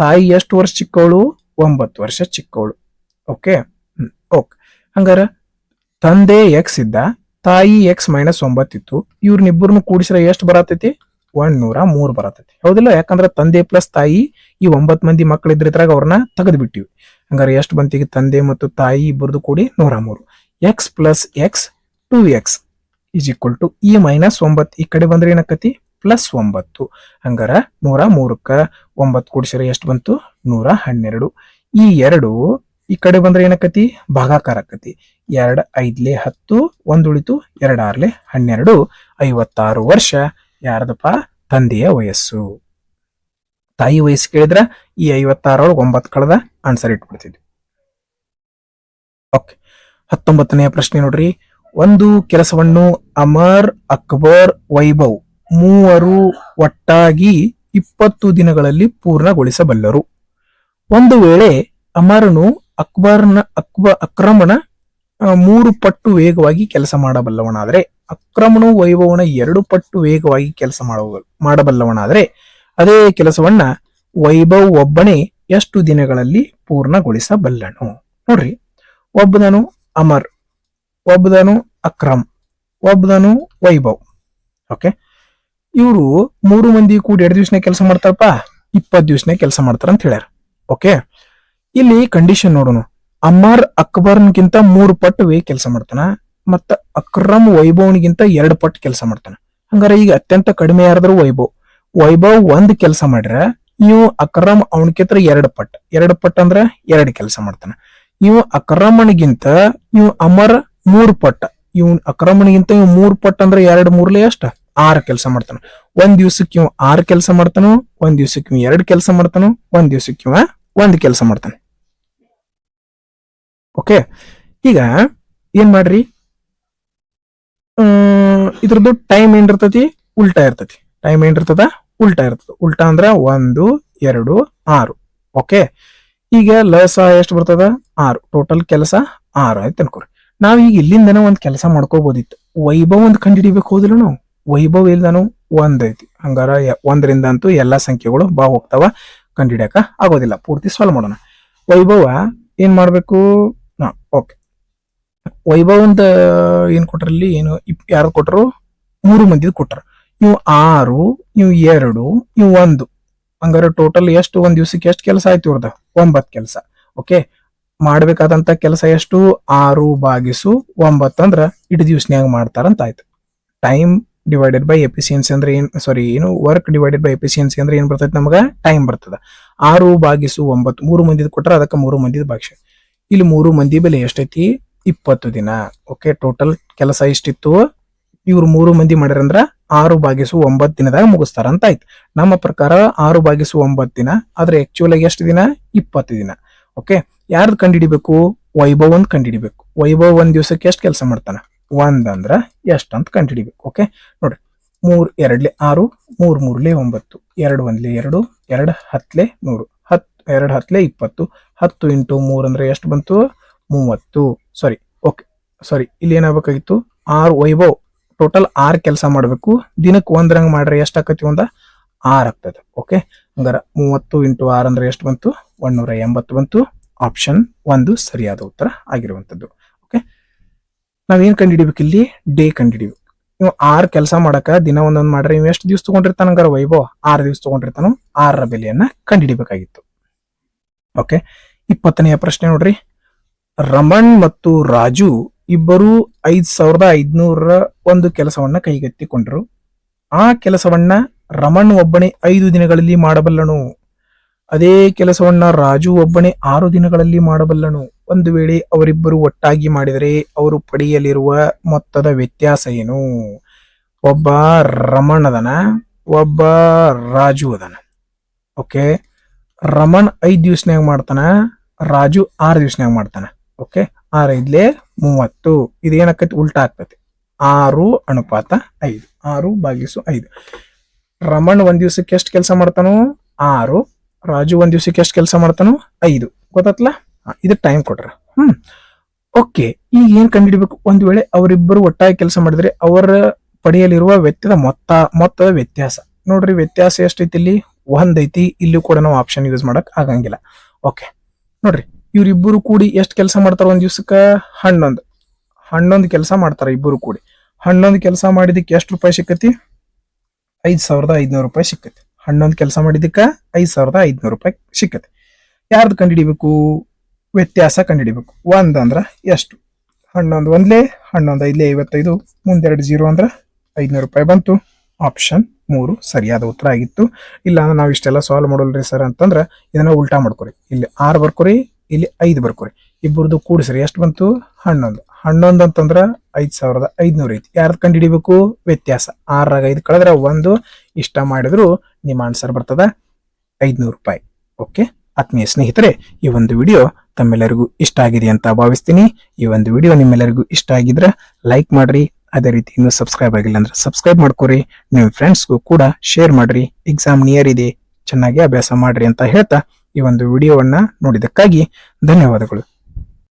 ತಾಯಿ ಎಷ್ಟು ವರ್ಷ ಚಿಕ್ಕವಳು? 9 ವರ್ಷ ಚಿಕ್ಕವಳು. Okay, okay. ಹಂಗಾರ ತಂದೆ ಎಕ್ಸ್ ಇದ್ದ, ತಾಯಿ ಎಕ್ಸ್ -9 ಇತ್ತು. ಇವ್ರನ್ನಿಬ್ಬರನ್ನು ಕೂಡಿಸಿದ್ರೆ ಎಷ್ಟು ಬರತೈತಿ? 103 ಬರತೈತಿ. ಹೌದಿಲ್ಲ? ಯಾಕಂದ್ರೆ ತಂದೆ ಪ್ಲಸ್ ತಾಯಿ ಈ 9 ಮಂದಿ ಮಕ್ಕಳು ಇದ್ರಿದ್ರಾಗ ಅವ್ರನ್ನ ತೆಗೆದು ಬಿಟ್ಟಿವಿ. ಹಂಗಾರೆ ಎಷ್ಟು ಬಂತಿಗೆ? ತಂದೆ ಮತ್ತು ತಾಯಿ ಇಬ್ಬರದು ಕೂಡಿ 103. X plus x 2x is equal to ಈ -9 ಈ ಕಡೆ ಬಂದ್ರೆ ಏನಾಕತಿ? +9. ಹಂಗಾರ 103ಕ್ಕ 9 ಕೂಡಿಸಿದ್ರೆ ಎಷ್ಟು ಬಂತು? 112. ಈ 2 ಈ ಕಡೆ ಬಂದ್ರೆ ಏನಾಕತಿ? ಭಾಗಾಕಾರ ಆಕತಿ. 2 5 10, 1 ಉಳಿತು, 2 6 12, 56 ವರ್ಷ ಯಾರ್ದಪ್ಪ? ತಂದೆಯ ವಯಸ್ಸು. ತಾಯಿ ವಯಸ್ಸು ಕೇಳಿದ್ರ ಈ 56 ಒಳಗೆ 9 ಕಳೆದ ಆನ್ಸರ್ ಇಟ್ಬಿಡ್ತಿದ್ವಿ. ಓಕೆ, 19ನೆಯ ಪ್ರಶ್ನೆ ನೋಡ್ರಿ. ಒಂದು ಕೆಲಸವನ್ನು ಅಮರ್, ಅಕ್ಬರ್, ವೈಭವ್ ಮೂವರು ಒಟ್ಟಾಗಿ 20 ದಿನಗಳಲ್ಲಿ ಪೂರ್ಣಗೊಳಿಸಬಲ್ಲರು. ಒಂದು ವೇಳೆ ಅಮರನು ಅಕ್ರಮನ 3 ಪಟ್ಟು ವೇಗವಾಗಿ ಕೆಲಸ ಮಾಡಬಲ್ಲವನಾದರೆ, ಅಕ್ರಮನು ವೈಭವನ 2 ಪಟ್ಟು ವೇಗವಾಗಿ ಕೆಲಸ ಮಾಡಬಲ್ಲವನಾದರೆ ಅದೇ ಕೆಲಸವನ್ನ ವೈಭವ್ ಒಬ್ಬನೇ ಎಷ್ಟು ದಿನಗಳಲ್ಲಿ ಪೂರ್ಣಗೊಳಿಸಬಲ್ಲನು? ನೋಡ್ರಿ, ಒಬ್ಬದನು ಅಮರ್, ಒಬ್ಬದನು ಅಕ್ರಮ್, ಒಬ್ಬದನು ವೈಭವ್. ಓಕೆ, ಇವರು 3 ಮಂದಿ ಕೂಡಿ 2 ದಿವಸನೇ ಕೆಲಸ ಮಾಡ್ತಾರಪ್ಪ, 20 ದಿವಸನೇ ಕೆಲಸ ಮಾಡ್ತಾರ ಅಂತ ಹೇಳ್ಯಾರ. ಓಕೆ, ಇಲ್ಲಿ ಕಂಡೀಷನ್ ನೋಡೋಣ. ಅಮರ್ ಅಕ್ಬರ್ಗಿಂತ 3 ಪಟ್ಟು ವೇಗ ಕೆಲಸ ಮಾಡ್ತಾನ, ಮತ್ತ ಅಕ್ರಮ್ ವೈಭವ್ನಿಗಿಂತ 2 ಪಟ್ಟು ಕೆಲಸ ಮಾಡ್ತಾನ. ಹಂಗಾರೆ ಈಗ ಅತ್ಯಂತ ಕಡಿಮೆ ಯಾರಾದ್ರೂ ವೈಭವ್. ವೈಭವ್ 1 ಕೆಲಸ ಮಾಡ್ರ, ಇವು ಅಕ್ರಮ್ ಅವನಕಿಂತ 2 ಪಟ್ಟು. 2 ಪಟ್ಟು ಅಂದ್ರ 2 ಕೆಲಸ ಮಾಡ್ತಾನ. ಇವು ಅಕ್ರಮಣಿಗಿಂತ ಇವು ಅಮರ್ 3 ಪಟ್ಟ. ಇವ್ ಅಕ್ರಮಣಿಗಿಂತ ಇವ್ 3 ಪಟ್ಟು ಅಂದ್ರೆ 2 3 ಎಷ್ಟ? 6 ಕೆಲಸ ಮಾಡ್ತಾನ. ಒಂದ್ ದಿವ್ಸಕ್ಕೆ ಇವ್ 6 ಕೆಲಸ ಮಾಡ್ತಾನು, ಒಂದ್ ದಿವ್ಸಕ್ಕೆ ಇವ್ 2 ಕೆಲಸ ಮಾಡ್ತಾನು, ಒಂದ್ ದಿವ್ಸಕ್ಕೆ ಇವ 1 ಕೆಲಸ ಮಾಡ್ತಾನೆ. ಓಕೆ, ಈಗ ಏನ್ ಮಾಡ್ರಿ, ಇದ್ರದ್ದು ಟೈಮ್ ಏನಿರ್ತತಿ? ಉಲ್ಟಾ ಇರ್ತತಿ. ಟೈಮ್ ಏನಿರ್ತದ? ಉಲ್ಟಾ ಇರ್ತದ. ಉಲ್ಟಾ ಅಂದ್ರ 1 2 6. ಓಕೆ, ಈಗ ಲಸ ಎಷ್ಟು ಬರ್ತದ? 6. ಟೋಟಲ್ ಕೆಲಸ 6 ಆಯ್ತು ಅನ್ಕೋರಿ. ನಾವೀಗ ಇಲ್ಲಿಂದನ ಒಂದ್ ಕೆಲಸ ಮಾಡ್ಕೋಬಹುದಿತ್ತು. ವೈಭವ್ ಒಂದು ಕಂಡುಹಿಡಿಬೇಕು, ಹೋದಿಲ್ಲ ನಾವು? ವೈಭವ್ ಇಲ್ದಾನು 1 ಐತಿ. ಹಂಗಾರ 1ರಿಂದ ಅಂತೂ ಎಲ್ಲಾ ಸಂಖ್ಯೆಗಳು ಹೋಗ್ತಾವ, ಕಂಡುಹಿಡಿಯಕ ಆಗೋದಿಲ್ಲ. ಪೂರ್ತಿ ಸಾಲ್ವ್ ಮಾಡೋಣ. ವೈಭವ ಏನ್ ಮಾಡ್ಬೇಕು? ಓಕೆ, ವೈಭವ್ ಅಂತ ಏನ್ ಕೊಟ್ರಲ್ಲಿ? ಏನು ಯಾರು ಕೊಟ್ಟರು? 3 ಮಂದಿ ಕೊಟ್ಟಾರ. ಇವು 6, ಇವು 2, ಇವು 1. ಹಂಗಾರೆ ಟೋಟಲ್ ಎಷ್ಟು? ಒಂದ್ ದಿವ್ಸಕ್ಕೆ ಎಷ್ಟು ಕೆಲಸ ಆಯ್ತು ಇವ್ರದ? 9 ಕೆಲಸ. ಓಕೆ, ಮಾಡ್ಬೇಕಾದಂತ ಕೆಲಸ ಎಷ್ಟು? 6/9 ಅಂದ್ರ ಇಡೀ ದಿವ್ಸನ್ಯಾಗ ಮಾಡ್ತಾರಂತ ಆಯ್ತು. ಟೈಮ್ ಡಿವೈಡೆಡ್ ಬೈ ಎಫಿಸಿಯನ್ಸಿ ಅಂದ್ರೆ ವರ್ಕ್ ಡಿವೈಡೆಡ್ ಬೈ ಎಫಿಸಿಯನ್ಸಿ ಅಂದ್ರೆ ಏನ್ ಬರ್ತೈತಿ? ನಮಗ ಟೈಮ್ ಬರ್ತದ. 6/9 3 ಮಂದಿದ್ ಕೊಟ್ರ, ಅದಕ್ಕೆ 3 ಮಂದಿದ್ ಭಾಗಿಸಿ. ಇಲ್ಲಿ 3 ಮಂದಿ ಬೆಲೆ ಎಷ್ಟೈತಿ? 20 ದಿನ. ಓಕೆ, ಟೋಟಲ್ ಕೆಲಸ ಇಷ್ಟಿತ್ತು. ಇವ್ರು 3 ಮಂದಿ ಮಾಡ್ಯಾರಂದ್ರ 6/9 ದಿನದಾಗ ಮುಗಿಸ್ತಾರ ಅಂತ ಆಯ್ತು. ನಮ್ಮ ಪ್ರಕಾರ 6/9 ದಿನ, ಆದ್ರೆ ಆಕ್ಚುಲ್ ಆಗಿ ಎಷ್ಟು ದಿನ? 20 ದಿನ. ಓಕೆ, ಯಾರ್ದು ಕಂಡುಹಿಡಿಬೇಕು? ವೈಭವ್ ಒಂದು ಕಂಡುಹಿಡಿಬೇಕು. ವೈಭವ್ ಒಂದ್ ದಿವ್ಸಕ್ಕೆ ಎಷ್ಟು ಕೆಲಸ ಮಾಡ್ತಾನ? 1 ಅಂದ್ರ ಎಷ್ಟ್ ಅಂತ ಕಂಡುಹಿಡಿಬೇಕು. ಓಕೆ, ನೋಡ್ರಿ, 3 2 6, 3 3 9, 2 1 2, 2 10 100, 2 10 20, 10 × 3 ಅಂದ್ರೆ ಎಷ್ಟು ಬಂತು? 30. ಸಾರಿ, ಇಲ್ಲಿ ಏನಾಗಬೇಕಾಗಿತ್ತು? 6 ವೈಭವ್ ಟೋಟಲ್ 6 ಕೆಲಸ ಮಾಡ್ಬೇಕು. ದಿನಕ್ಕೆ 1 ಮಾಡ್ರೆ ಎಷ್ಟು ಆಕತಿ? 6 ಆಗ್ತದೆ. ಓಕೆ, ಹಂಗಾರ 30 × 6 ಅಂದ್ರೆ ಎಷ್ಟು ಬಂತು? 180 ಬಂತು. ಆಪ್ಷನ್ 1 ಸರಿಯಾದ ಉತ್ತರ ಆಗಿರುವಂತದ್ದು. ಓಕೆ, ನಾವೇನ್ ಕಂಡುಹಿಡಿಬೇಕು? ಇಲ್ಲಿ ಡೇ ಕಂಡುಹಿಡಿಬೇಕು. ನೀವು 6 ಕೆಲಸ ಮಾಡಕ ದಿನ ಒಂದೊಂದು ಮಾಡ್ರಿ ನೀವು ಎಷ್ಟು ದಿವ್ಸ ತಗೊಂಡಿರ್ತಾನ ಹಂಗಾರ ವೈಭವ್ 6 ದಿವ್ಸ ತಗೊಂಡಿರ್ತಾನು 6ರ ಬೆಲೆಯನ್ನ ಕಂಡುಹಿಡಿಬೇಕಾಗಿತ್ತು. ಓಕೆ, 20ನೆಯ ಪ್ರಶ್ನೆ ನೋಡ್ರಿ. ರಮಣ್ ಮತ್ತು ರಾಜು ಇಬ್ಬರು 5500 ಒಂದು ಕೆಲಸವನ್ನ ಕೈಗೆತ್ತಿಕೊಂಡರು. ಆ ಕೆಲಸವನ್ನ ರಮಣ್ ಒಬ್ಬನೇ 5 ದಿನಗಳಲ್ಲಿ ಮಾಡಬಲ್ಲನು. ಅದೇ ಕೆಲಸವನ್ನ ರಾಜು ಒಬ್ಬನೇ 6 ದಿನಗಳಲ್ಲಿ ಮಾಡಬಲ್ಲನು. ಒಂದು ವೇಳೆ ಅವರಿಬ್ಬರು ಒಟ್ಟಾಗಿ ಮಾಡಿದರೆ ಅವರು ಪಡೆಯಲಿರುವ ಮೊತ್ತದ ವ್ಯತ್ಯಾಸ ಏನು? ಒಬ್ಬ ರಮಣ್ ಅದನ, ಒಬ್ಬ ರಾಜು ಅದನ. ಓಕೆ, ರಮಣ್ 5 ದಿವ್ಸನ್ಯಾಗ ಮಾಡ್ತಾನ, ರಾಜು 6 ದಿವ್ಸನ್ಯಾಗ ಮಾಡ್ತಾನ. ಓಕೆ, 6 5 30. ಇದೇನಕ್ಕೈತಿ ಉಲ್ಟಾ ಆಗ್ತೈತಿ. 6:5 6/5. ರಮಣ್ ಒಂದ್ ದಿವ್ಸಕ್ಕೆ ಎಷ್ಟು ಕೆಲಸ ಮಾಡ್ತಾನು? 6. ರಾಜು ಒಂದ್ ದಿವ್ಸಕ್ಕೆ ಎಷ್ಟು ಕೆಲಸ ಮಾಡ್ತಾನು? 5. ಗೊತ್ತಲ್ಲ, ಇದು ಟೈಮ್ ಕೊಟ್ರ. ಓಕೆ, ಈಗ ಏನ್ ಕಂಡುಹಿಡಿಬೇಕು? ಒಂದ್ ವೇಳೆ ಅವರಿಬ್ಬರು ಒಟ್ಟಾಗಿ ಕೆಲಸ ಮಾಡಿದ್ರೆ ಅವರ ಪಡೆಯಲಿರುವ ಮೊತ್ತದ ವ್ಯತ್ಯಾಸ ನೋಡ್ರಿ. ವ್ಯತ್ಯಾಸ ಎಷ್ಟೈತಿ? ಇಲ್ಲಿ 1 ಐತಿ. ಇಲ್ಲಿ ಕೂಡ ನಾವು ಆಪ್ಷನ್ ಯೂಸ್ ಮಾಡಕ್ ಆಗಂಗಿಲ್ಲ. ಓಕೆ ನೋಡ್ರಿ, ಇವ್ರಿಬ್ಬರು ಕೂಡಿ ಎಷ್ಟು ಕೆಲಸ ಮಾಡ್ತಾರ? ಒಂದ್ ದಿವ್ಸಕ್ಕ 11 ಕೆಲಸ ಮಾಡ್ತಾರ ಇಬ್ಬರು ಕೂಡಿ. 11 ಕೆಲಸ ಮಾಡಿದಕ್ಕೆ ಎಷ್ಟು ರೂಪಾಯಿ ಸಿಕ್ಕತಿ? 5500 ರೂಪಾಯಿ ಸಿಕ್ಕತಿ. 11 ಕೆಲಸ ಮಾಡಿದಕ್ಕ 5500 ರೂಪಾಯಿ ಸಿಕ್ಕತಿ. ಯಾರ್ದು ಕಂಡುಹಿಡಿಬೇಕು? ವ್ಯತ್ಯಾಸ ಕಂಡುಹಿಡಿಬೇಕು. 1 ಅಂದ್ರ ಎಷ್ಟು? 11 1 11 5 55. ಮುಂದೆ 2 0 ಅಂದ್ರ 500 ರೂಪಾಯಿ ಬಂತು. ಆಪ್ಷನ್ 3 ಸರಿಯಾದ ಉತ್ತರ ಆಗಿತ್ತು. ಇಲ್ಲ ಅಂದ್ರೆ ನಾವು ಇಷ್ಟೆಲ್ಲ ಸಾಲ್ವ್ ಮಾಡೋಲ್ರಿ ಸರ್ ಅಂತಂದ್ರ ಇದನ್ನ ಉಲ್ಟಾ ಮಾಡ್ಕೊರಿ. ಇಲ್ಲಿ 6 ಬರ್ಕೊರಿ, ಇಲ್ಲಿ 5 ಬರ್ಕೊರಿ. ಇಬ್ಬರದು ಕೂಡಿಸ್ರಿ ಎಷ್ಟು ಬಂತು? 11 ಅಂತಂದ್ರ 5500 ಐತಿ. ಯಾರ್ದು ಕಂಡು ಹಿಡಿಬೇಕು? ವ್ಯತ್ಯಾಸ. 6ರಾಗ 5 ಕಳೆದ್ರ 1. ಇಷ್ಟ ಮಾಡಿದ್ರು ನಿಮ್ಮ ಆನ್ಸರ್ ಬರ್ತದ 500 ರೂಪಾಯಿ. ಓಕೆ, ಆತ್ಮೀಯ ಸ್ನೇಹಿತರೆ, ಈ ಒಂದು ವಿಡಿಯೋ ತಮ್ಮೆಲ್ಲರಿಗೂ ಇಷ್ಟ ಆಗಿದೆ ಅಂತ ಭಾವಿಸ್ತೀನಿ. ಈ ಒಂದು ವಿಡಿಯೋ ನಿಮ್ಮೆಲ್ಲರಿಗೂ ಇಷ್ಟ ಆಗಿದ್ರೆ ಲೈಕ್ ಮಾಡ್ರಿ. ಅದೇ ರೀತಿ ಇನ್ನೂ ಸಬ್ಸ್ಕ್ರೈಬ್ ಆಗಿಲ್ಲ ಅಂದ್ರೆ ಸಬ್ಸ್ಕ್ರೈಬ್ ಮಾಡ್ಕೊರಿ. ನಿಮ್ಮ ಫ್ರೆಂಡ್ಸ್ಗೂ ಕೂಡ ಶೇರ್ ಮಾಡ್ರಿ. ಎಕ್ಸಾಮ್ ನಿಯರ್ ಇದೆ, ಚೆನ್ನಾಗಿ ಅಭ್ಯಾಸ ಮಾಡ್ರಿ ಅಂತ ಹೇಳ್ತಾ ಈ ಒಂದು ವಿಡಿಯೋವನ್ನ ನೋಡಿದಕ್ಕಾಗಿ ಧನ್ಯವಾದಗಳು.